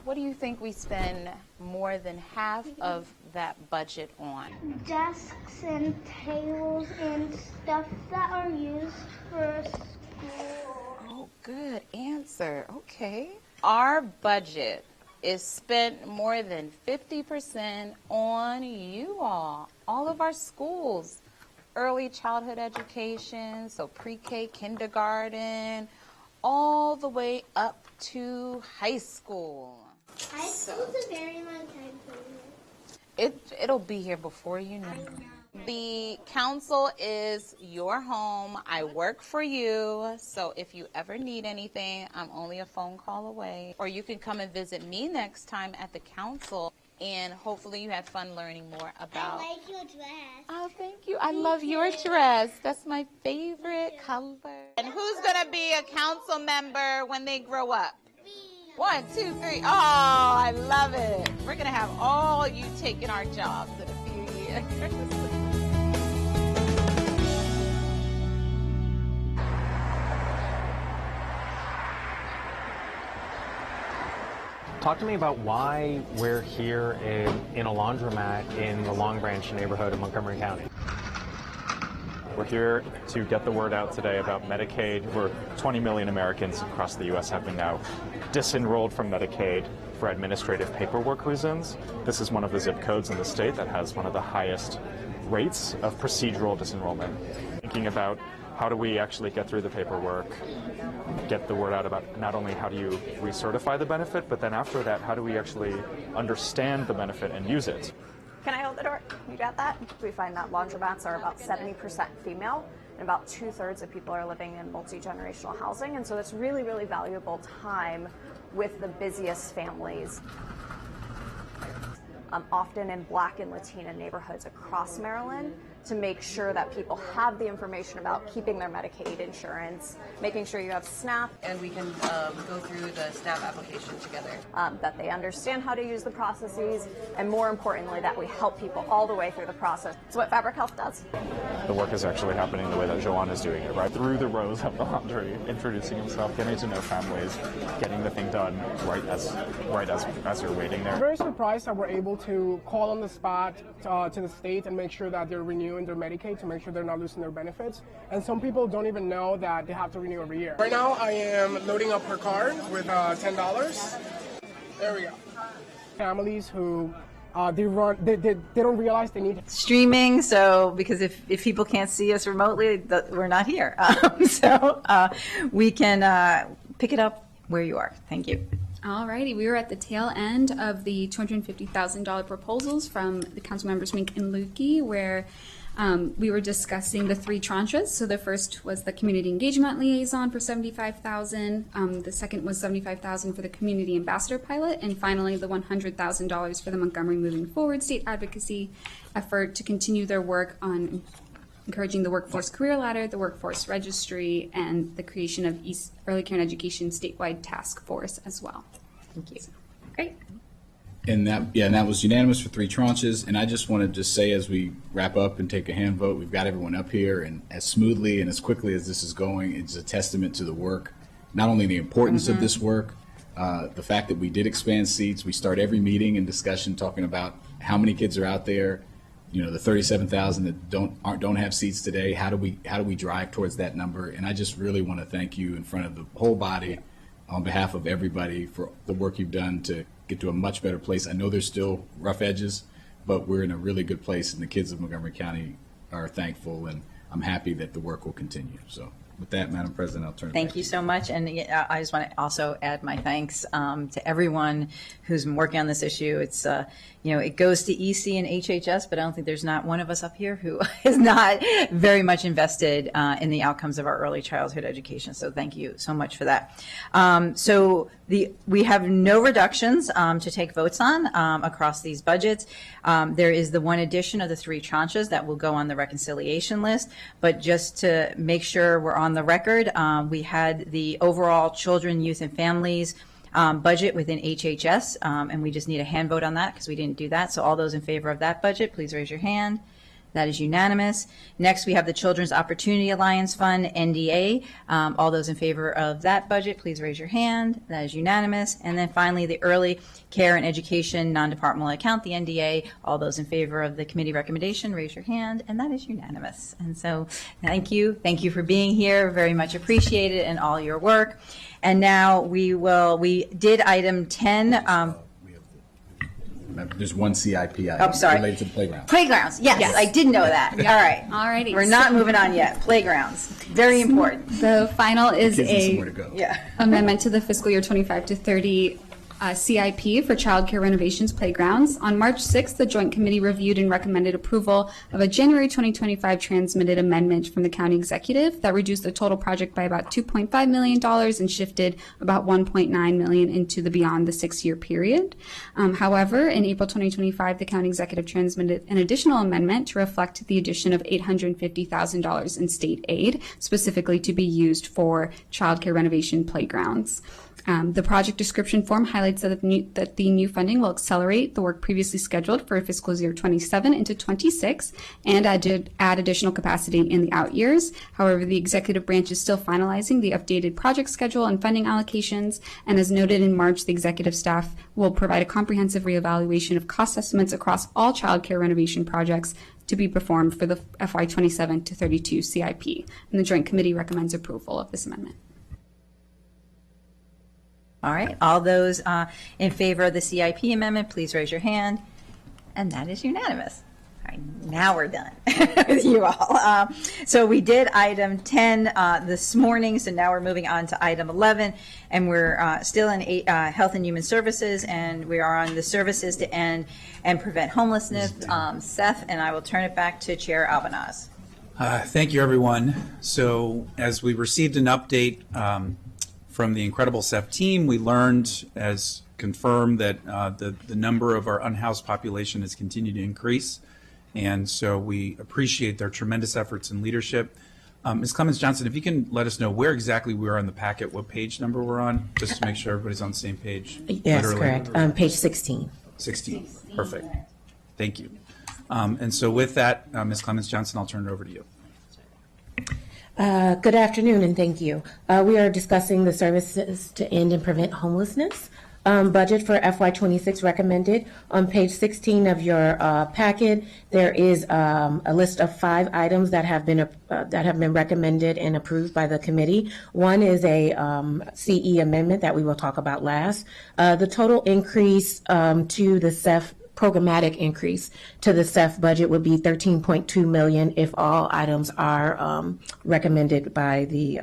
What do you think we spend more than half of that budget on? Desks and tables and stuff that are used for school. Oh, good answer. Okay. Our budget is spent more than 50% on you all of our schools. Early childhood education, so pre-K, kindergarten, all the way up to high school. High school's a very long time for me. It'll be here before you know. The council is your home. I work for you. So if you ever need anything, I'm only a phone call away. Or you can come and visit me next time at the council. And hopefully you had fun learning more about. I like your dress. Oh, thank you. I love your dress. That's my favorite color. And who's going to be a council member when they grow up? 1, 2, 3. Oh, I love it. We're going to have all you taking our jobs in a few years. Talk to me about why we're here in a laundromat in the Long Branch neighborhood of Montgomery County. We're here to get the word out today about Medicaid. Where 20 million Americans across the U.S. have been now disenrolled from Medicaid for administrative paperwork reasons. This is one of the zip codes in the state that has one of the highest rates of procedural disenrollment. Thinking about how do we actually get through the paperwork, get the word out about not only how do you recertify the benefit, but then after that, how do we actually understand the benefit and use it? Can I hold the door? You got that? We find that laundromats are about 70% female, and about 2/3 of people are living in multi-generational housing, and so it's really, really valuable time with the busiest families. Often in Black and Latina neighborhoods across Maryland. to make sure that people have the information about keeping their Medicaid insurance, making sure you have SNAP. And we can go through the SNAP application together. That they understand how to use the processes, and more importantly, that we help people all the way through the process. It's what Fabric Health does. The work is actually happening the way that Joanne is doing it, right? Through the rows of the laundry, introducing himself, getting to know families, getting the thing done right as you're waiting there. I'm very surprised that we're able to call on the spot to the state and make sure that they're renewing their Medicaid to make sure they're not losing their benefits. And some people don't even know that they have to renew every year. Right now, I am loading up her card with $10. There we go. Families who they don't realize they need Streaming, so because if people can't see us remotely, we're not here. So we can pick it up where you are. Thank you. Alrighty, we were at the tail end of the $250,000 proposals from the council members Mink and Lukey, where we were discussing the 3 tranches. So the first was the community engagement liaison for $75,000. The second was $75,000 for the community ambassador pilot, and finally the $100,000 for the Montgomery Moving Forward state advocacy effort to continue their work on encouraging the workforce career ladder, the workforce registry, and the creation of East Early Care and Education statewide task force as well. Thank you. Great. And that was unanimous for 3 tranches. And I just want to just say, as we wrap up and take a hand vote, we've got everyone up here, and as smoothly and as quickly as this is going, it's a testament to the work, not only the importance of this work, the fact that we did expand seats. We start every meeting and discussion talking about how many kids are out there. You know, the 37,000 that don't have seats today. How do we drive towards that number? And I just really want to thank you in front of the whole body, on behalf of everybody, for the work you've done to get to a much better place. I know there's still rough edges, but we're in a really good place, and the kids of Montgomery County are thankful, and I'm happy that the work will continue. So with that, Madam President, I'll turn it back Thank you so much. And I just want to also add my thanks to everyone who's been working on this issue. It's, it goes to EC and HHS, but I don't think there's not one of us up here who is not very much invested in the outcomes of our early childhood education. So thank you so much for that. We have no reductions to take votes on across these budgets. There is the one addition of the 3 tranches that will go on the reconciliation list. But just to make sure we're on the record, we had the overall children, youth, and families budget within HHS, and we just need a hand vote on that because we didn't do that. So all those in favor of that budget, please raise your hand. That is unanimous. Next, we have the Children's Opportunity Alliance Fund, NDA. All those in favor of that budget, please raise your hand. That is unanimous. And then finally, the Early Care and Education Non-Departmental Account, the NDA. All those in favor of the committee recommendation, raise your hand. And that is unanimous. And so thank you. Thank you for being here. Very much appreciated and all your work. And now we did item 10. There's one CIP item related to the playground. Playgrounds, yes, I did know that. All right. Alrighty. We're not moving on yet. Playgrounds, very important. The final is Kids need a somewhere to go. amendment to the fiscal year 25 to 30 CIP for childcare renovations playgrounds. On March 6th, the Joint Committee reviewed and recommended approval of a January 2025 transmitted amendment from the county executive that reduced the total project by about $2.5 million and shifted about $1.9 million into the beyond the 6-year period. However, in April 2025, the county executive transmitted an additional amendment to reflect the addition of $850,000 in state aid, specifically to be used for childcare renovation playgrounds. The project description form highlights that the new funding will accelerate the work previously scheduled for fiscal year 27 into 26 and add additional capacity in the out years. However, the executive branch is still finalizing the updated project schedule and funding allocations, and as noted in March, the executive staff will provide a comprehensive reevaluation of cost estimates across all childcare renovation projects to be performed for the FY 27 to 32 CIP, and the Joint Committee recommends approval of this amendment. All right, all those in favor of the CIP amendment, please raise your hand. And that is unanimous. All right, now we're done with you all. So we did item 10 this morning, so now we're moving on to item 11, and we're still in Health and Human Services, and we are on the services to end and prevent homelessness. Seth, and I will turn it back to Chair Albanaz. Thank you, everyone. So as we received an update from the incredible SEF team, we learned, as confirmed, that the number of our unhoused population has continued to increase. And so we appreciate their tremendous efforts and leadership. Ms. Clemens Johnson, if you can let us know where exactly we are on the packet, what page number we're on, just to make sure everybody's on the same page. Yes, literally. correct. Page 16. 16. Perfect. Thank you. And so with that, Ms. Clemens Johnson, I'll turn it over to you. Good afternoon, and thank you. We are discussing the services to end and prevent homelessness. Budget for FY26 recommended. On page 16 of your packet, there is a list of 5 items that have been recommended and approved by the committee. One is a CE amendment that we will talk about last. The total increase to the CEF programmatic increase to the CEF budget would be $13.2 million if all items are recommended by the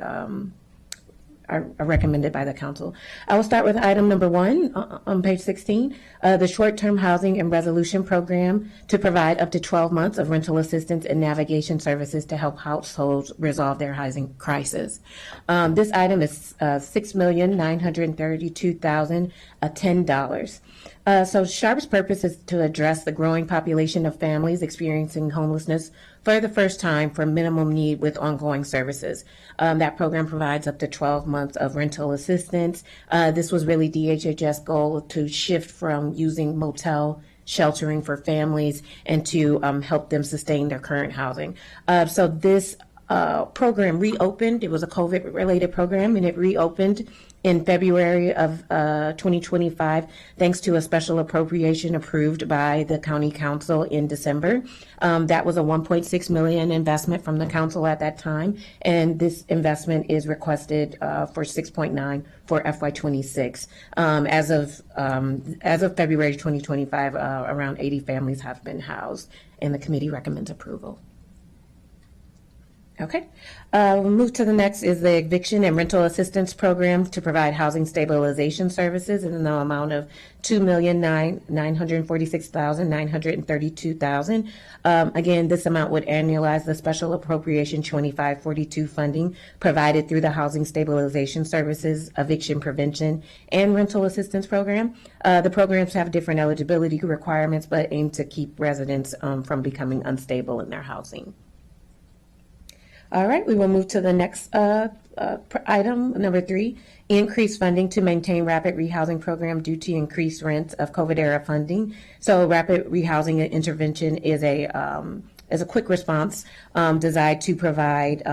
council. I will start with item number 1 on page 16, the short-term housing and resolution program to provide up to 12 months of rental assistance and navigation services to help households resolve their housing crisis. This item is $6,932,010. So SHARP's purpose is to address the growing population of families experiencing homelessness for the first time for minimum need with ongoing services. That program provides up to 12 months of rental assistance. This was really DHHS' goal to shift from using motel sheltering for families and to help them sustain their current housing. So this program reopened. It was a COVID-related program, and it reopened in February of 2025, thanks to a special appropriation approved by the county council in December. That was a $1.6 million investment from the council at that time, and this investment is requested for $6.9 for FY26. As of February 2025, around 80 families have been housed, and the committee recommends approval. Okay. We'll move to the next is the eviction and rental assistance program to provide housing stabilization services in the amount of $2,946,932. Again, this amount would annualize the special appropriation 2542 funding provided through the Housing Stabilization Services, Eviction Prevention, and Rental Assistance Program. The programs have different eligibility requirements, but aim to keep residents from becoming unstable in their housing. All right, we will move to the next item, number 3, increased funding to maintain rapid rehousing program due to increased rents of COVID-era funding. So rapid rehousing intervention is a quick response designed to provide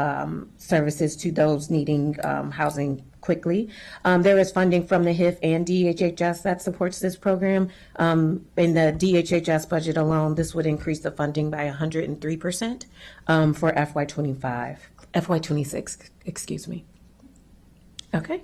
services to those needing housing quickly. There is funding from the HIF and DHHS that supports this program. In the DHHS budget alone, this would increase the funding by 103% for FY26, excuse me. Okay.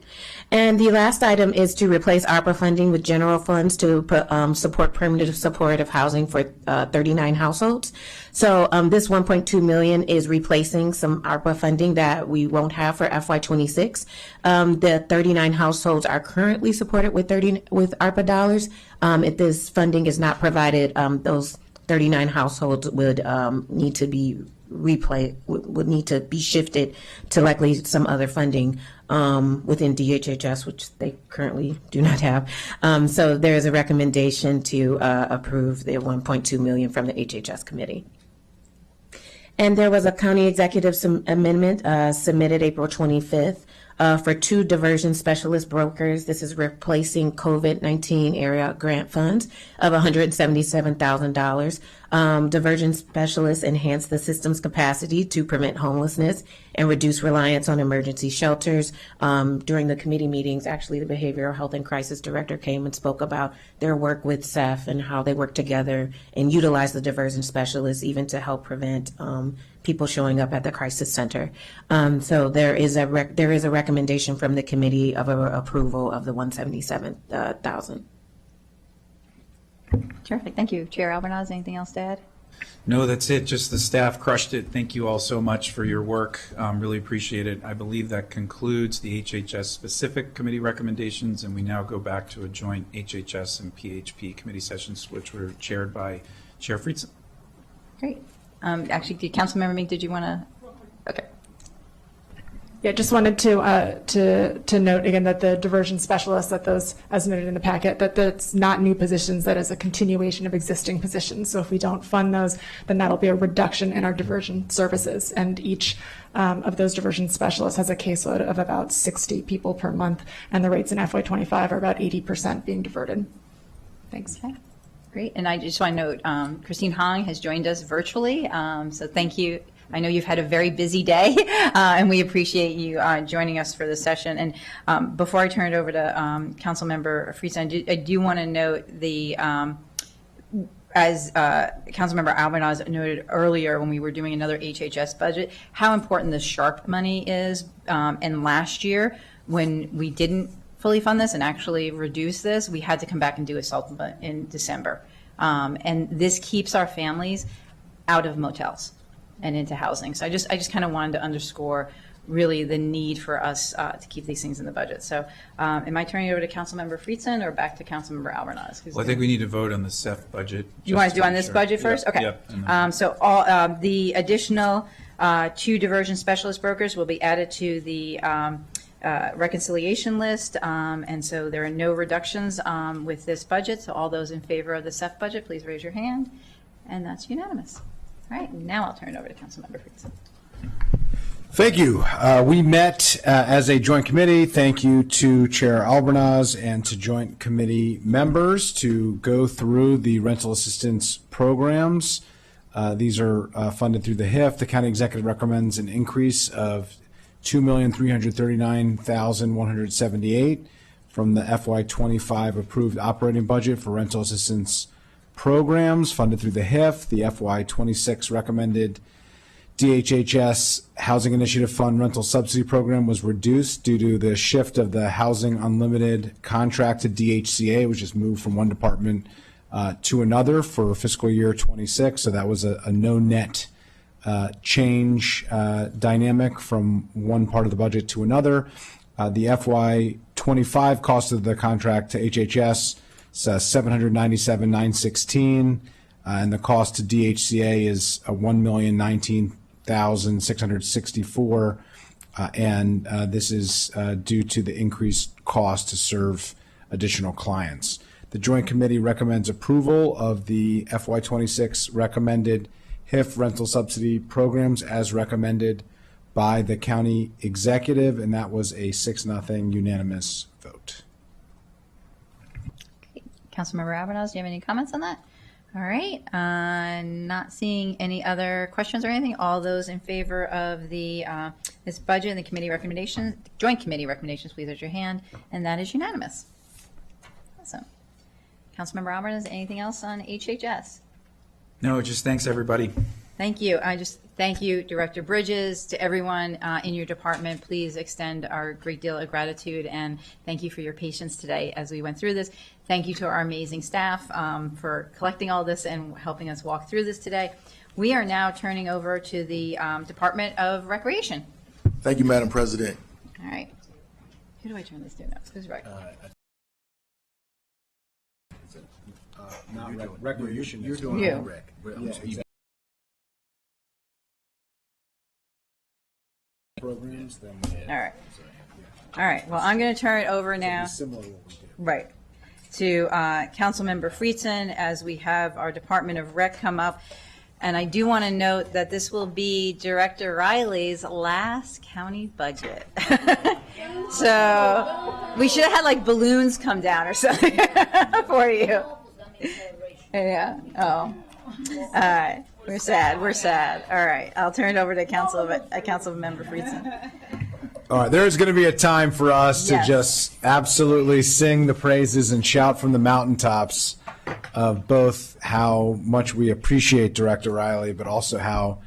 And the last item is to replace ARPA funding with general funds to support permanent supportive housing for 39 households. So this $1.2 million is replacing some ARPA funding that we won't have for FY26. The 39 households are currently supported with ARPA dollars. If this funding is not provided, those 39 households would need to be would need to be shifted to likely some other funding within DHHS, which they currently do not have. So there is a recommendation to approve the $1.2 million from the HHS committee. And there was a county executive amendment submitted April 25th for 2 diversion specialist brokers. This is replacing COVID-19 area grant funds of $177,000. Diversion specialists enhance the system's capacity to prevent homelessness and reduce reliance on emergency shelters. During the committee meetings, actually, the Behavioral Health and Crisis Director came and spoke about their work with CEF and how they work together and utilize the diversion specialists even to help prevent people showing up at the crisis center. So there is a recommendation from the committee of approval of the $177,000. Terrific. Thank you. Chair Albornoz, anything else to add? No, that's it. Just the staff crushed it. Thank you all so much for your work. Really appreciate it. I believe that concludes the HHS specific committee recommendations, and we now go back to a joint HHS and PHP committee sessions, which were chaired by Chair Friedson. Great. Actually, Councilmember Meek, did you want to? Okay. Yeah, just wanted to note again that the diversion specialists, that those, as noted in the packet, that that's not new positions, that is a continuation of existing positions. So if we don't fund those, then that'll be a reduction in our diversion services. And each of those diversion specialists has a caseload of about 60 people per month, and the rates in FY25 are about 80% being diverted. Thanks. Okay. Great. And I just want to note, Christine Hong has joined us virtually. So thank you. I know you've had a very busy day, and we appreciate you joining us for this session. And before I turn it over to Councilmember Friesen, I do want to note the, as Councilmember Albanaz noted earlier when we were doing another HHS budget, how important the SHARP money is. And last year, when we didn't fully fund this and actually reduce this, we had to come back and do a supplement in December. And this keeps our families out of motels and into housing. So I just kind of wanted to underscore really the need for us to keep these things in the budget. So am I turning it over to Councilmember Friesen or back to Councilmember Albanaz? Well, I think we need to vote on the CEF budget. You want to do on this budget first? Okay. So all the additional 2 diversion specialist brokers will be added to the reconciliation list. And so there are no reductions with this budget. So all those in favor of the CEF budget, please raise your hand. And that's unanimous. All right, now I'll turn it over to Councilmember Friesen. Thank you. We met as a joint committee. Thank you to Chair Albanaz and to joint committee members to go through the rental assistance programs. These are funded through the HIF. The county executive recommends an increase of $2,339,178 from the FY25 approved operating budget for rental assistance programs funded through the HIF. The FY26 recommended DHHS Housing Initiative Fund rental subsidy program was reduced due to the shift of the Housing Unlimited contract to DHCA, which has moved from one department to another for fiscal year 26. So that was a no net change dynamic from one part of the budget to another. The FY25 cost of the contract to HHS is $797,916, and the cost to DHCA is $1,019,664, and this is due to the increased cost to serve additional clients. The Joint Committee recommends approval of the FY26 recommended HIF rental subsidy programs as recommended by the county executive, and that was a 6-0 unanimous vote. Councilmember Albanaz, do you have any comments on that? All right, not seeing any other questions or anything. All those in favor of the this budget and the committee recommendations, joint committee recommendations, please raise your hand, and that is unanimous. Awesome. Councilmember Albanaz, anything else on HHS? No, just thanks everybody. Thank you. I just thank you, Director Bridges, to everyone in your department. Please extend our great deal of gratitude and thank you for your patience today as we went through this. Thank you to our amazing staff for collecting all this and helping us walk through this today. We are now turning over to the Department of Recreation. Thank you, Madam President. All right. Who do I turn this to now? Who's rec? Recreation. You're doing you. Rec. Yeah. Programs, then all right. All right. Well, I'm going to turn it over now. Right. To Councilmember Friesen as we have our Department of Rec come up. And I do want to note that this will be Director Riley's last county budget. So we should have had like balloons come down or something for you. Yeah. Oh. All right. We're sad. We're sad. All right. I'll turn it over to Councilmember Friesen. All right, there's going to be a time for us to just absolutely sing the praises and shout from the mountaintops of both how much we appreciate Director Riley, but also how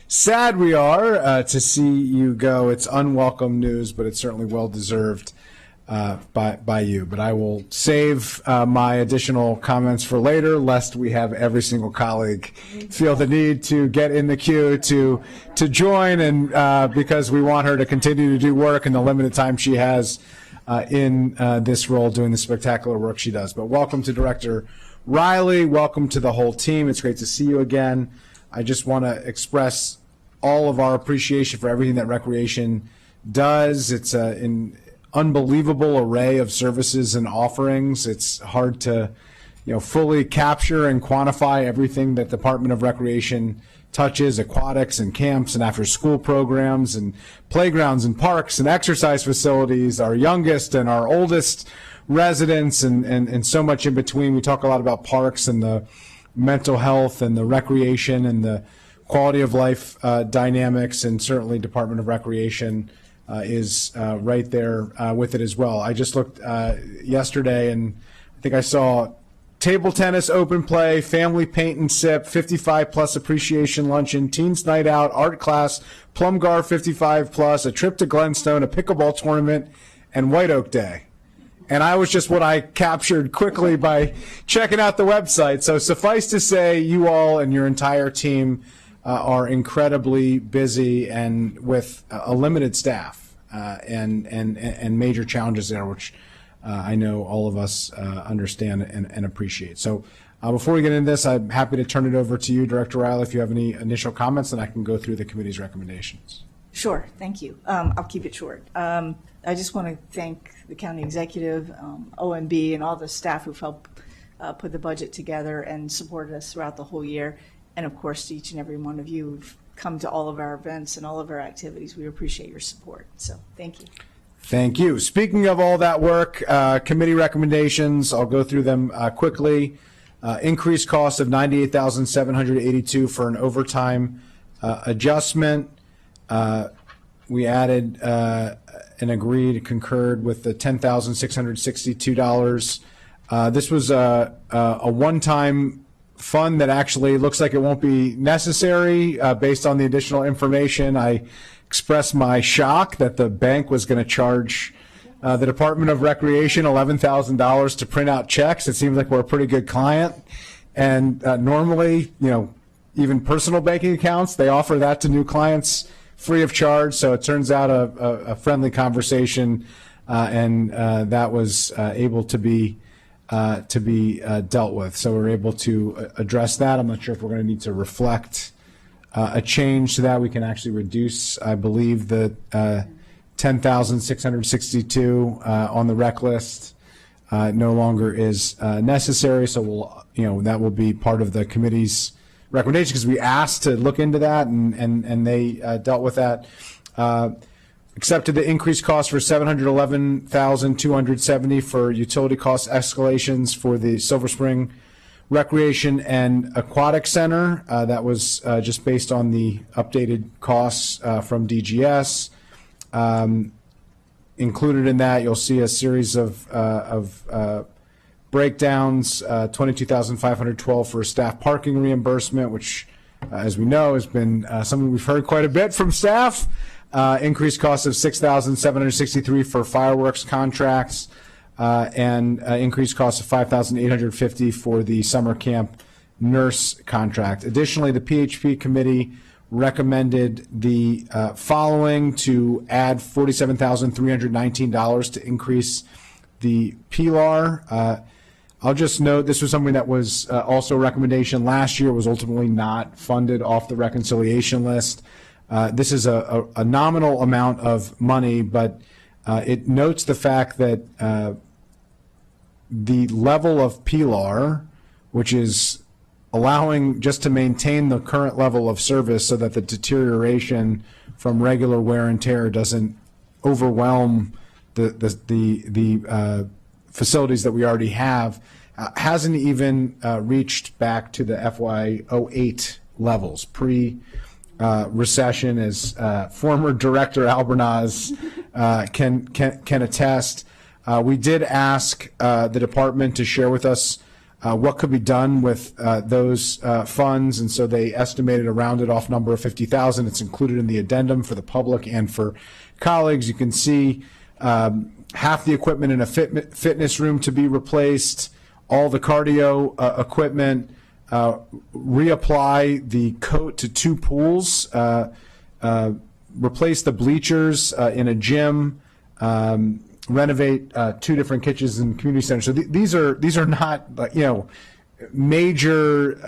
sad we are to see you go. It's unwelcome news, but it's certainly well-deserved by you. But I will save my additional comments for later, lest we have every single colleague feel the need to get in the queue to join, and because we want her to continue to do work in the limited time she has in this role, doing the spectacular work she does. But welcome to Director Riley. Welcome to the whole team. It's great to see you again. I just want to express all of our appreciation for everything that Recreation does. It's an unbelievable array of services and offerings. It's hard to, fully capture and quantify everything that the Department of Recreation touches: aquatics and camps and after-school programs and playgrounds and parks and exercise facilities, our youngest and our oldest residents, and so much in between. We talk a lot about parks and the mental health and the recreation and the quality of life dynamics, and certainly Department of Recreation is right there with it as well. I just looked yesterday, and I think I saw table tennis, open play, family paint and sip, 55 plus appreciation luncheon, teens night out, art class, Plumgar 55 plus, a trip to Glenstone, a pickleball tournament, and White Oak Day. And I was just what I captured quickly by checking out the website. So suffice to say, you all and your entire team are incredibly busy and with a limited staff and major challenges there, which I know all of us understand and appreciate. So before we get into this, I'm happy to turn it over to you, Director Riley, if you have any initial comments, and I can go through the committee's recommendations. Sure, thank you. I'll keep it short. I just want to thank the county executive, OMB, and all the staff who've helped put the budget together and supported us throughout the whole year. And of course, to each and every one of you who've come to all of our events and all of our activities. We appreciate your support. So thank you. Thank you. Speaking of all that work, committee recommendations, I'll go through them quickly. Increased cost of $98,782 for an overtime adjustment. We added and agreed, concurred with the $10,662. This was a one-time fund that actually looks like it won't be necessary based on the additional information. I expressed my shock that the bank was going to charge the Department of Recreation $11,000 to print out checks. It seems like we're a pretty good client. And normally, even personal banking accounts, they offer that to new clients free of charge. So it turns out a friendly conversation, and that was able to be dealt with. So we're able to address that. I'm not sure if we're going to need to reflect a change to that. We can actually reduce, I believe, the 10,662 on the rec list no longer is necessary. So we'll, that will be part of the committee's recommendation, because we asked to look into that, and they dealt with that. Accepted the increased cost for $711,270 for utility cost escalations for the Silver Spring Recreation and Aquatic Center. That was just based on the updated costs from DGS. Included in that, you'll see a series of breakdowns. $22,512 for staff parking reimbursement, which, as we know, has been something we've heard quite a bit from staff. Increased cost of $6,763 for fireworks contracts, and increased cost of $5,850 for the summer camp nurse contract. Additionally, the PHP committee recommended the following: to add $47,319 to increase the PLAR. I'll just note this was something that was also a recommendation last year, was ultimately not funded off the reconciliation list. This is a nominal amount of money, but it notes the fact that the level of PLAR, which is allowing just to maintain the current level of service so that the deterioration from regular wear and tear doesn't overwhelm the facilities that we already have, hasn't even reached back to the FY08 levels, pre-recession, as former Director Albernaz can attest. We did ask the department to share with us what could be done with those funds, and so they estimated a rounded off number of $50,000. It's included in the addendum for the public and for colleagues. You can see half the equipment in a fitness room to be replaced, all the cardio equipment, reapply the coat to 2 pools, replace the bleachers in a gym, renovate 2 different kitchens and community centers. So these are not major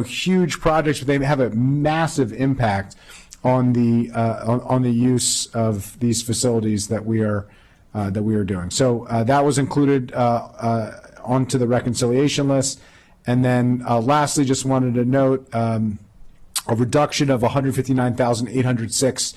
huge projects, but they have a massive impact on the use of these facilities that we are doing. So that was included onto the reconciliation list. And then lastly, just wanted to note a reduction of $159,806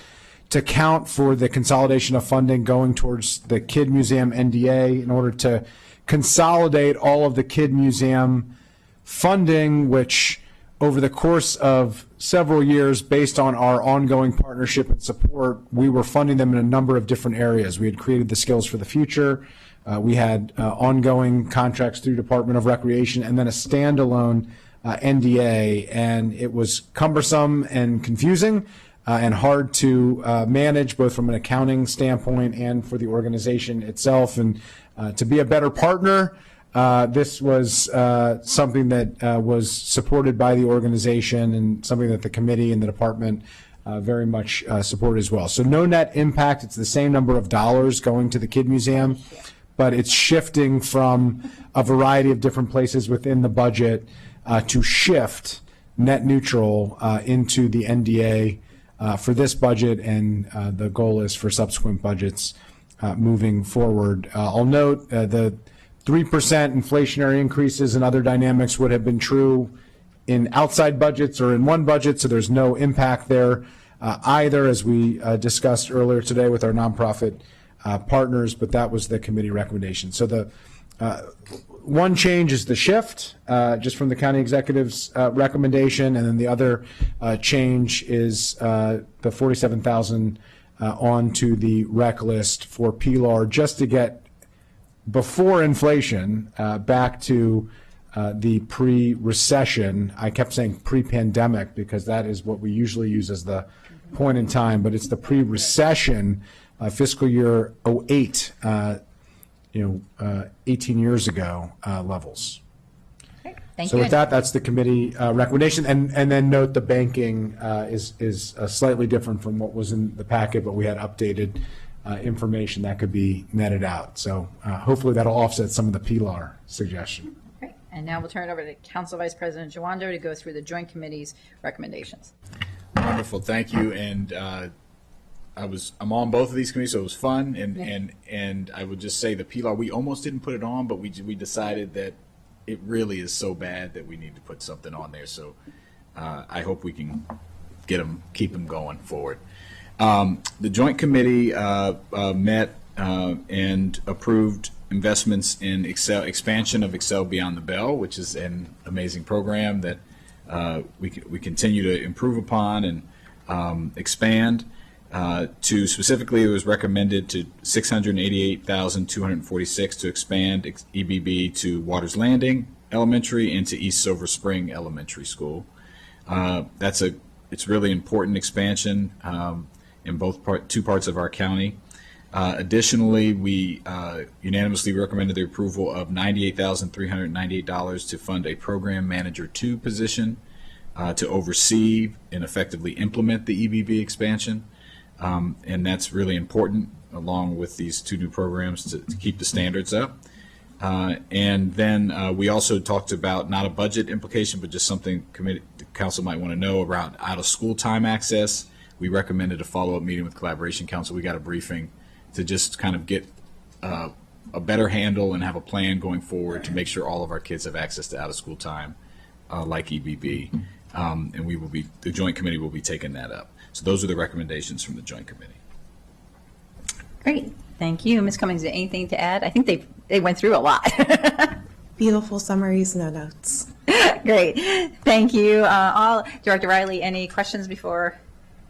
to account for the consolidation of funding going towards the Kid Museum NDA in order to consolidate all of the Kid Museum funding, which over the course of several years, based on our ongoing partnership and support, we were funding them in a number of different areas. We had created the Skills for the Future. We had ongoing contracts through Department of Recreation, and then a standalone NDA, and it was cumbersome and confusing and hard to manage, both from an accounting standpoint and for the organization itself. And to be a better partner, this was something that was supported by the organization and something that the committee and the department very much supported as well. So no net impact. It's the same number of dollars going to the Kid Museum, but it's shifting from a variety of different places within the budget to shift net neutral into the NDA for this budget, and the goal is for subsequent budgets moving forward. I'll note the 3% inflationary increases and other dynamics would have been true in outside budgets or in one budget, so there's no impact there either, as we discussed earlier today with our nonprofit partners, but that was the committee recommendation. So the one change is the shift, just from the county executive's recommendation, and then the other change is the $47,000 onto the rec list for PLAR, just to get before inflation back to the pre-recession. I kept saying pre-pandemic because that is what we usually use as the point in time, but it's the pre-recession fiscal year 08, 18 years ago levels. Thank So you. with that, that's the committee recommendation, and then note the banking is slightly different from what was in the packet, but we had updated information that could be netted out. So hopefully that'll offset some of the PLAR suggestion. Great. And now we'll turn it over to Council Vice President Jawando to go through the Joint Committee's recommendations. Wonderful, thank you. And I'm on both of these committees, so it was fun. And I would just say the PLAR, we almost didn't put it on, but we decided that it really is so bad that we need to put something on there. So I hope we can keep them going forward. The Joint Committee met and approved investments in expansion of Excel Beyond the Bell, which is an amazing program that we continue to improve upon and expand. To specifically, it was recommended to $688,246 to expand EBB to Waters Landing Elementary and to East Silver Spring Elementary School. It's really important expansion in two parts of our county. Additionally, we unanimously recommended the approval of $98,398 to fund a Program Manager 2 position to oversee and effectively implement the EBB expansion. And that's really important, along with these two new programs, to keep the standards up. And then we also talked about not a budget implication, but just something the council might want to know around out-of-school time access. We recommended a follow-up meeting with Collaboration Council. We got a briefing to just kind of get a better handle and have a plan going forward to make sure all of our kids have access to out-of-school time like EBB. And the Joint Committee will be taking that up. So those are the recommendations from the Joint Committee. Great. Thank you. Ms. Cummings, anything to add? I think they went through a lot. Beautiful summaries, no notes. Great. Thank you. Director Riley, any questions before?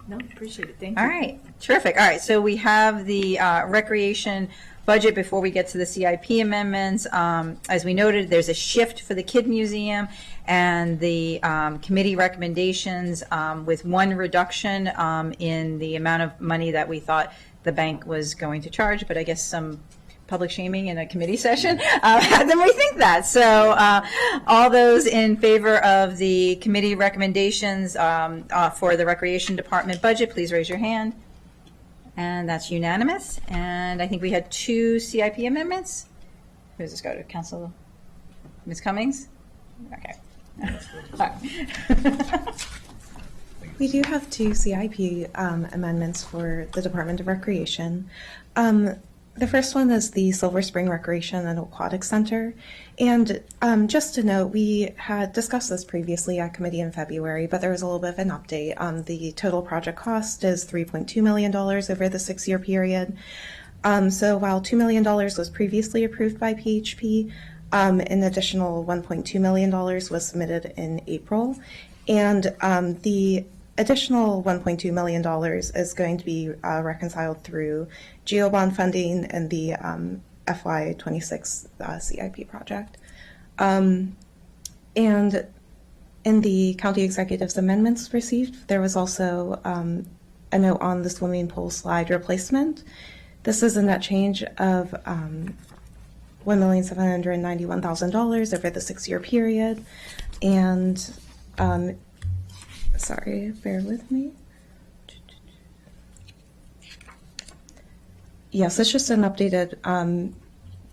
No, appreciate it. Thank you. All right. Terrific. All right. So we have the recreation budget before we get to the CIP amendments. As we noted, there's a shift for the Kid Museum and the committee recommendations with one reduction in the amount of money that we thought the bank was going to charge, but I guess some public shaming in a committee session had them rethink that. So all those in favor of the committee recommendations for the Recreation Department budget, please raise your hand. And that's unanimous. And I think we had two CIP amendments. Who does this go to? Council? Ms. Cummings? Okay. All right. We do have two CIP amendments for the Department of Recreation. The first one is the Silver Spring Recreation and Aquatic Center. And just to note, we had discussed this previously at committee in February, but there was a little bit of an update. The total project cost is $3.2 million over the 6-year period. So while $2 million was previously approved by PHP, an additional $1.2 million was submitted in April. And the additional $1.2 million is going to be reconciled through GeoBond funding and the FY26 CIP project. And in the county executive's amendments received, there was also a note on the swimming pool slide replacement. This is a net change of $1,791,000 over the 6-year period. And sorry, bear with me. Yes, it's just an updated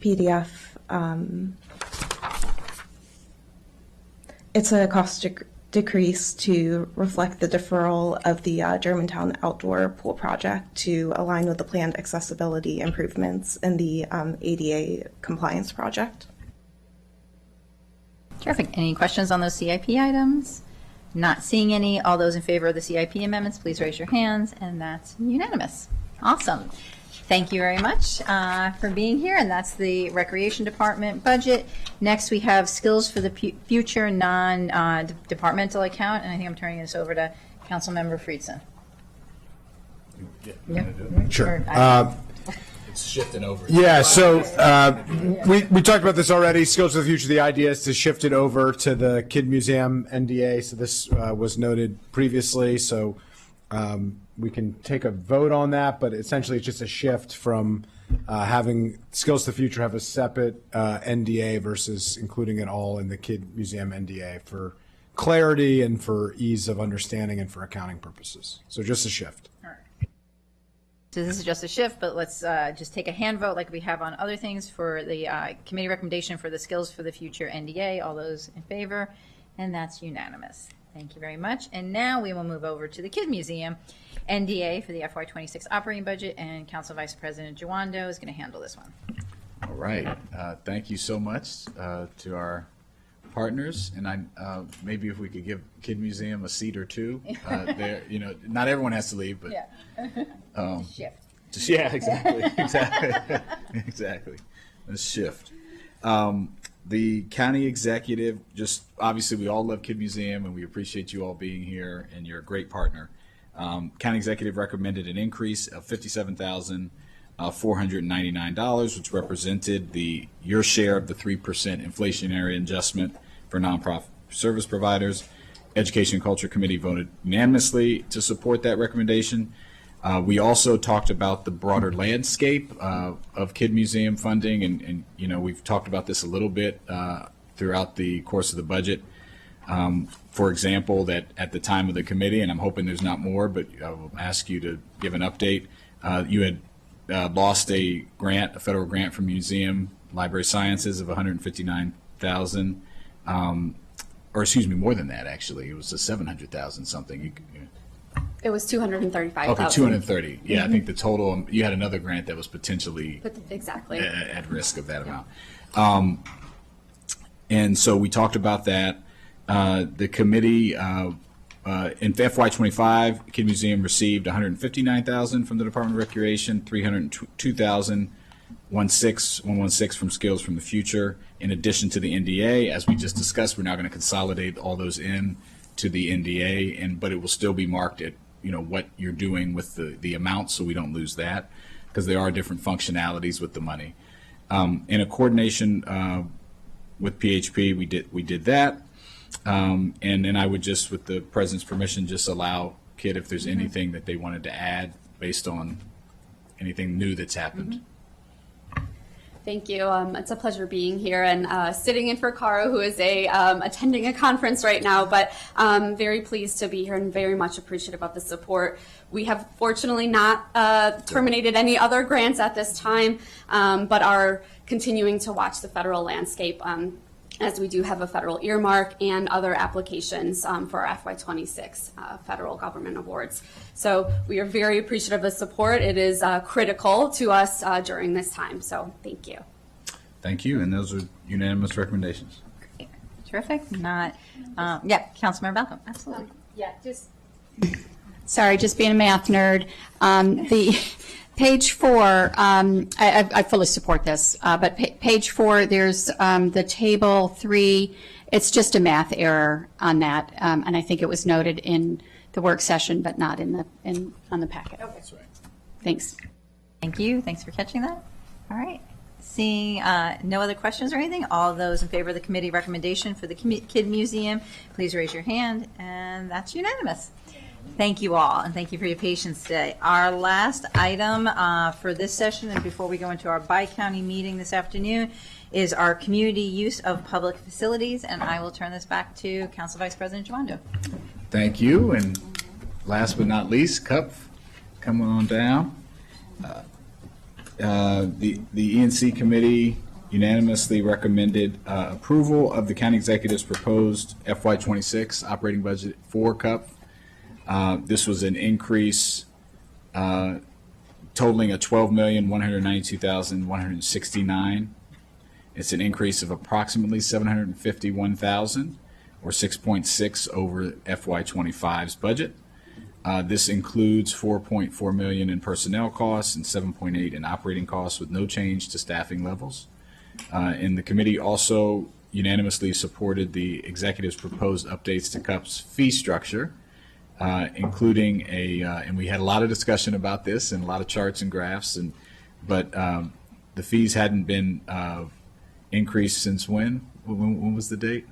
PDF. It's a cost decrease to reflect the deferral of the Germantown outdoor pool project to align with the planned accessibility improvements in the ADA compliance project. Terrific. Any questions on those CIP items? Not seeing any. All those in favor of the CIP amendments, please raise your hands, and that's unanimous. Awesome. Thank you very much for being here, and that's the Recreation Department budget. Next, we have Skills for the Future non-departmental account, and I think I'm turning this over to Councilmember Friedson. Sure. It's shifting over. Yeah, so we talked about this already. Skills for the Future, the idea is to shift it over to the Kid Museum NDA. So this was noted previously, so we can take a vote on that, but essentially it's just a shift from having Skills to the Future have a separate NDA versus including it all in the Kid Museum NDA for clarity and for ease of understanding and for accounting purposes. So just a shift. So this is just a shift, but let's just take a hand vote like we have on other things for the committee recommendation for the Skills for the Future NDA. All those in favor? And that's unanimous. Thank you very much. And now we will move over to the Kid Museum NDA for the FY26 operating budget, and Council Vice President Jawando is going to handle this one. All right. Thank you so much to our partners, and maybe if we could give Kid Museum a seat or two. There, not everyone has to leave, but shift. Yeah, exactly. A shift. The county executive, just obviously we all love Kid Museum and we appreciate you all being here, and you're a great partner. County executive recommended an increase of $57,499, which represented your share of the 3% inflationary adjustment for nonprofit service providers. Education and Culture Committee voted unanimously to support that recommendation. We also talked about the broader landscape of Kid Museum funding, and we've talked about this a little bit throughout the course of the budget. For example, that at the time of the committee, and I'm hoping there's not more, but I will ask you to give an update. You had lost a federal grant from Museum Library Sciences of $159,000, or excuse me, more than that actually. It was a $700,000 something. It was $235,000. Okay, 230. Yeah, I think the total. You had another grant that was potentially exactly at risk of that amount. And so we talked about that. The committee in FY25, Kid Museum received $159,000 from the Department of Recreation, $302,116 from Skills from the Future. In addition to the NDA, as we just discussed, we're now going to consolidate all those in to the NDA, but it will still be marked at what you're doing with the amount, so we don't lose that, because there are different functionalities with the money. In a coordination with PHP, we did that, and then I would just, with the president's permission, just allow Kid if there's anything that they wanted to add based on anything new that's happened. Thank you. It's a pleasure being here and sitting in for Cara, who is attending a conference right now, but very pleased to be here and very much appreciative of the support. We have fortunately not terminated any other grants at this time, but are continuing to watch the federal landscape. as we do have a federal earmark and other applications for our FY26 federal government awards. So we are very appreciative of support. It is critical to us during this time. So thank you. Thank you, and those are unanimous recommendations. Terrific. Not, yeah, Councilmember Malcolm, absolutely. Yeah, just. Sorry, just being a math nerd. The page 4, I fully support this, but page 4, there's the table 3. It's just a math error on that, and I think it was noted in the work session, but not on the packet. Okay. That's right. Thanks. Thank you. Thanks for catching that. All right. Seeing no other questions or anything, all those in favor of the committee recommendation for the Kid Museum, please raise your hand, and that's unanimous. Thank you all, and thank you for your patience today. Our last item for this session, and before we go into our bi-county meeting this afternoon, is our community use of public facilities, and I will turn this back to Council Vice President Joando. Thank you, and last but not least, CUP, coming on down. The ENC committee unanimously recommended approval of the county executive's proposed FY26 operating budget for CUP. This was an increase totaling a $12,192,169. It's an increase of approximately $751,000, or 6.6 over FY25's budget. This includes $4.4 million in personnel costs and $7.8 in operating costs, with no change to staffing levels. And the committee also unanimously supported the executive's proposed updates to CUP's fee structure, including and we had a lot of discussion about this and a lot of charts and graphs, but the fees hadn't been increased since when? When was the date?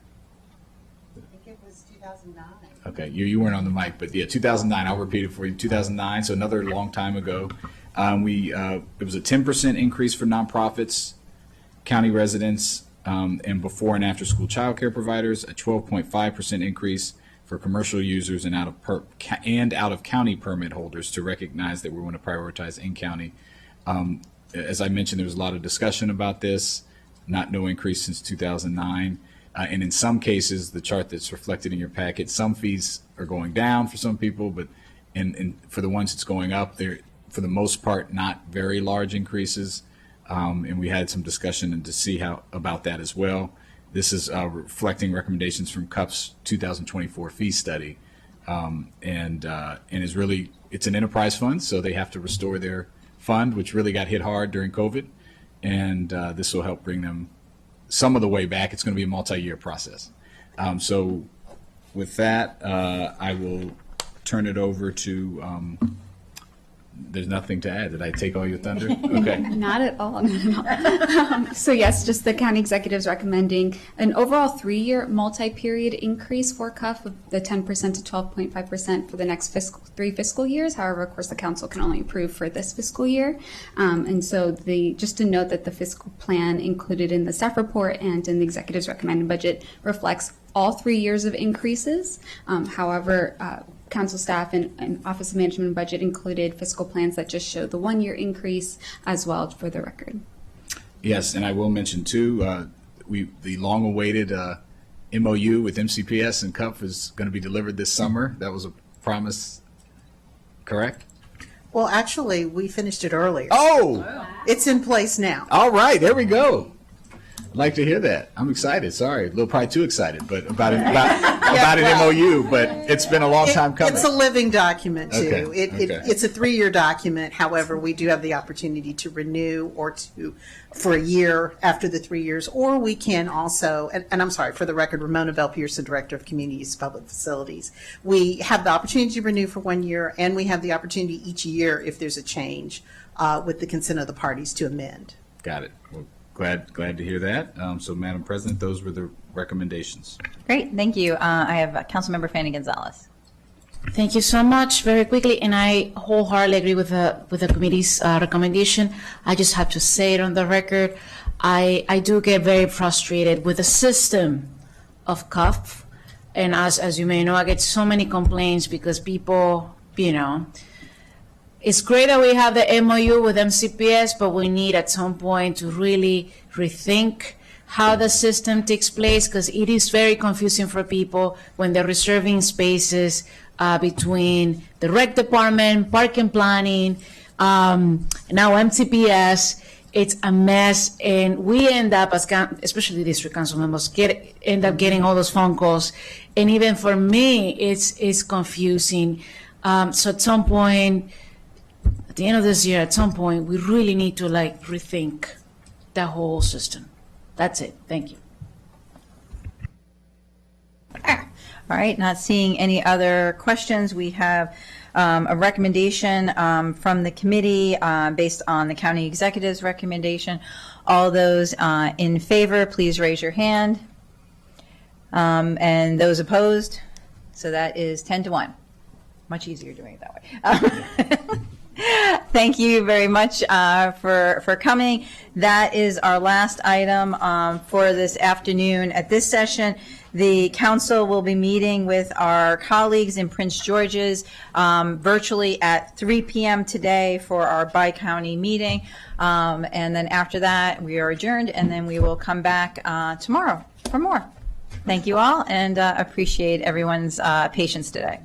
I think it was 2009. Okay, you weren't on the mic, but yeah, 2009. I'll repeat it for you. 2009, so another long time ago. It was a 10% increase for nonprofits, county residents, and before and after school child care providers. A 12.5% increase for commercial users and out of county permit holders, to recognize that we want to prioritize in county. As I mentioned, there was a lot of discussion about this. No increase since 2009. And in some cases, the chart that's reflected in your packet, some fees are going down for some people, but for the ones that's going up, they're, for the most part, not very large increases. And we had some discussion and to see about that as well. This is reflecting recommendations from CUP's 2024 fee study, and is really, it's an enterprise fund, so they have to restore their fund, which really got hit hard during COVID. And this will help bring them some of the way back. It's going to be a multi-year process. So with that, I will turn it over to, there's nothing to add. Did I take all your thunder? Okay. Not at all. So yes, just the county executives recommending an overall 3-year multi-period increase for CUF of the 10% to 12.5% for the next 3 fiscal years. However, of course, the council can only approve for this fiscal year. And so just to note that the fiscal plan included in the staff report and in the executives recommended budget reflects all 3 years of increases. However, council staff and Office of Management and Budget included fiscal plans that just show the 1-year increase as well, for the record. Yes, and I will mention too, the long-awaited MOU with MCPS and CUP is going to be delivered this summer. That was a promise, correct? Well, actually, we finished it earlier. Oh! It's in place now. All right, there we go. I'd like to hear that. I'm excited. Sorry, a little probably too excited, but about an MOU. But it's been a long time coming. It's a living document too. Okay, It's a 3-year document. However, we do have the opportunity to renew or for a year after the 3 years, or we can also. And I'm sorry, for the record, Ramona Bell Pearson, Director of Community Use Public Facilities. We have the opportunity to renew for 1 year, and we have the opportunity each year, if there's a change, with the consent of the parties, to amend. Got it. Well, glad to hear that. So, Madam President, those were the recommendations. Great, thank you. I have Councilmember Fanny Gonzalez. Thank you so much. Very quickly, and I wholeheartedly agree with the committee's recommendation. I just have to say it on the record. I do get very frustrated with the system of CUF, and as you may know, I get so many complaints because people, it's great that we have the MOU with MCPS, but we need at some point to really rethink how the system takes place, because it is very confusing for people when they're reserving spaces between the rec department, park and planning, now MTPS. It's a mess, and we end up, as especially district council members, end up getting all those phone calls. And even for me, it's confusing. So at some point, at the end of this year, at some point, we really need to rethink the whole system. That's it. Thank you. All right, not seeing any other questions. We have a recommendation from the committee based on the county executive's recommendation. All those in favor, please raise your hand. And those opposed? So that is 10-1. Much easier doing it that way. Thank you very much for coming. That is our last item for this afternoon. At this session, the council will be meeting with our colleagues in Prince George's virtually at 3 p.m. today for our bi-county meeting. And then after that, we are adjourned, and then we will come back tomorrow for more. Thank you all, and appreciate everyone's patience today.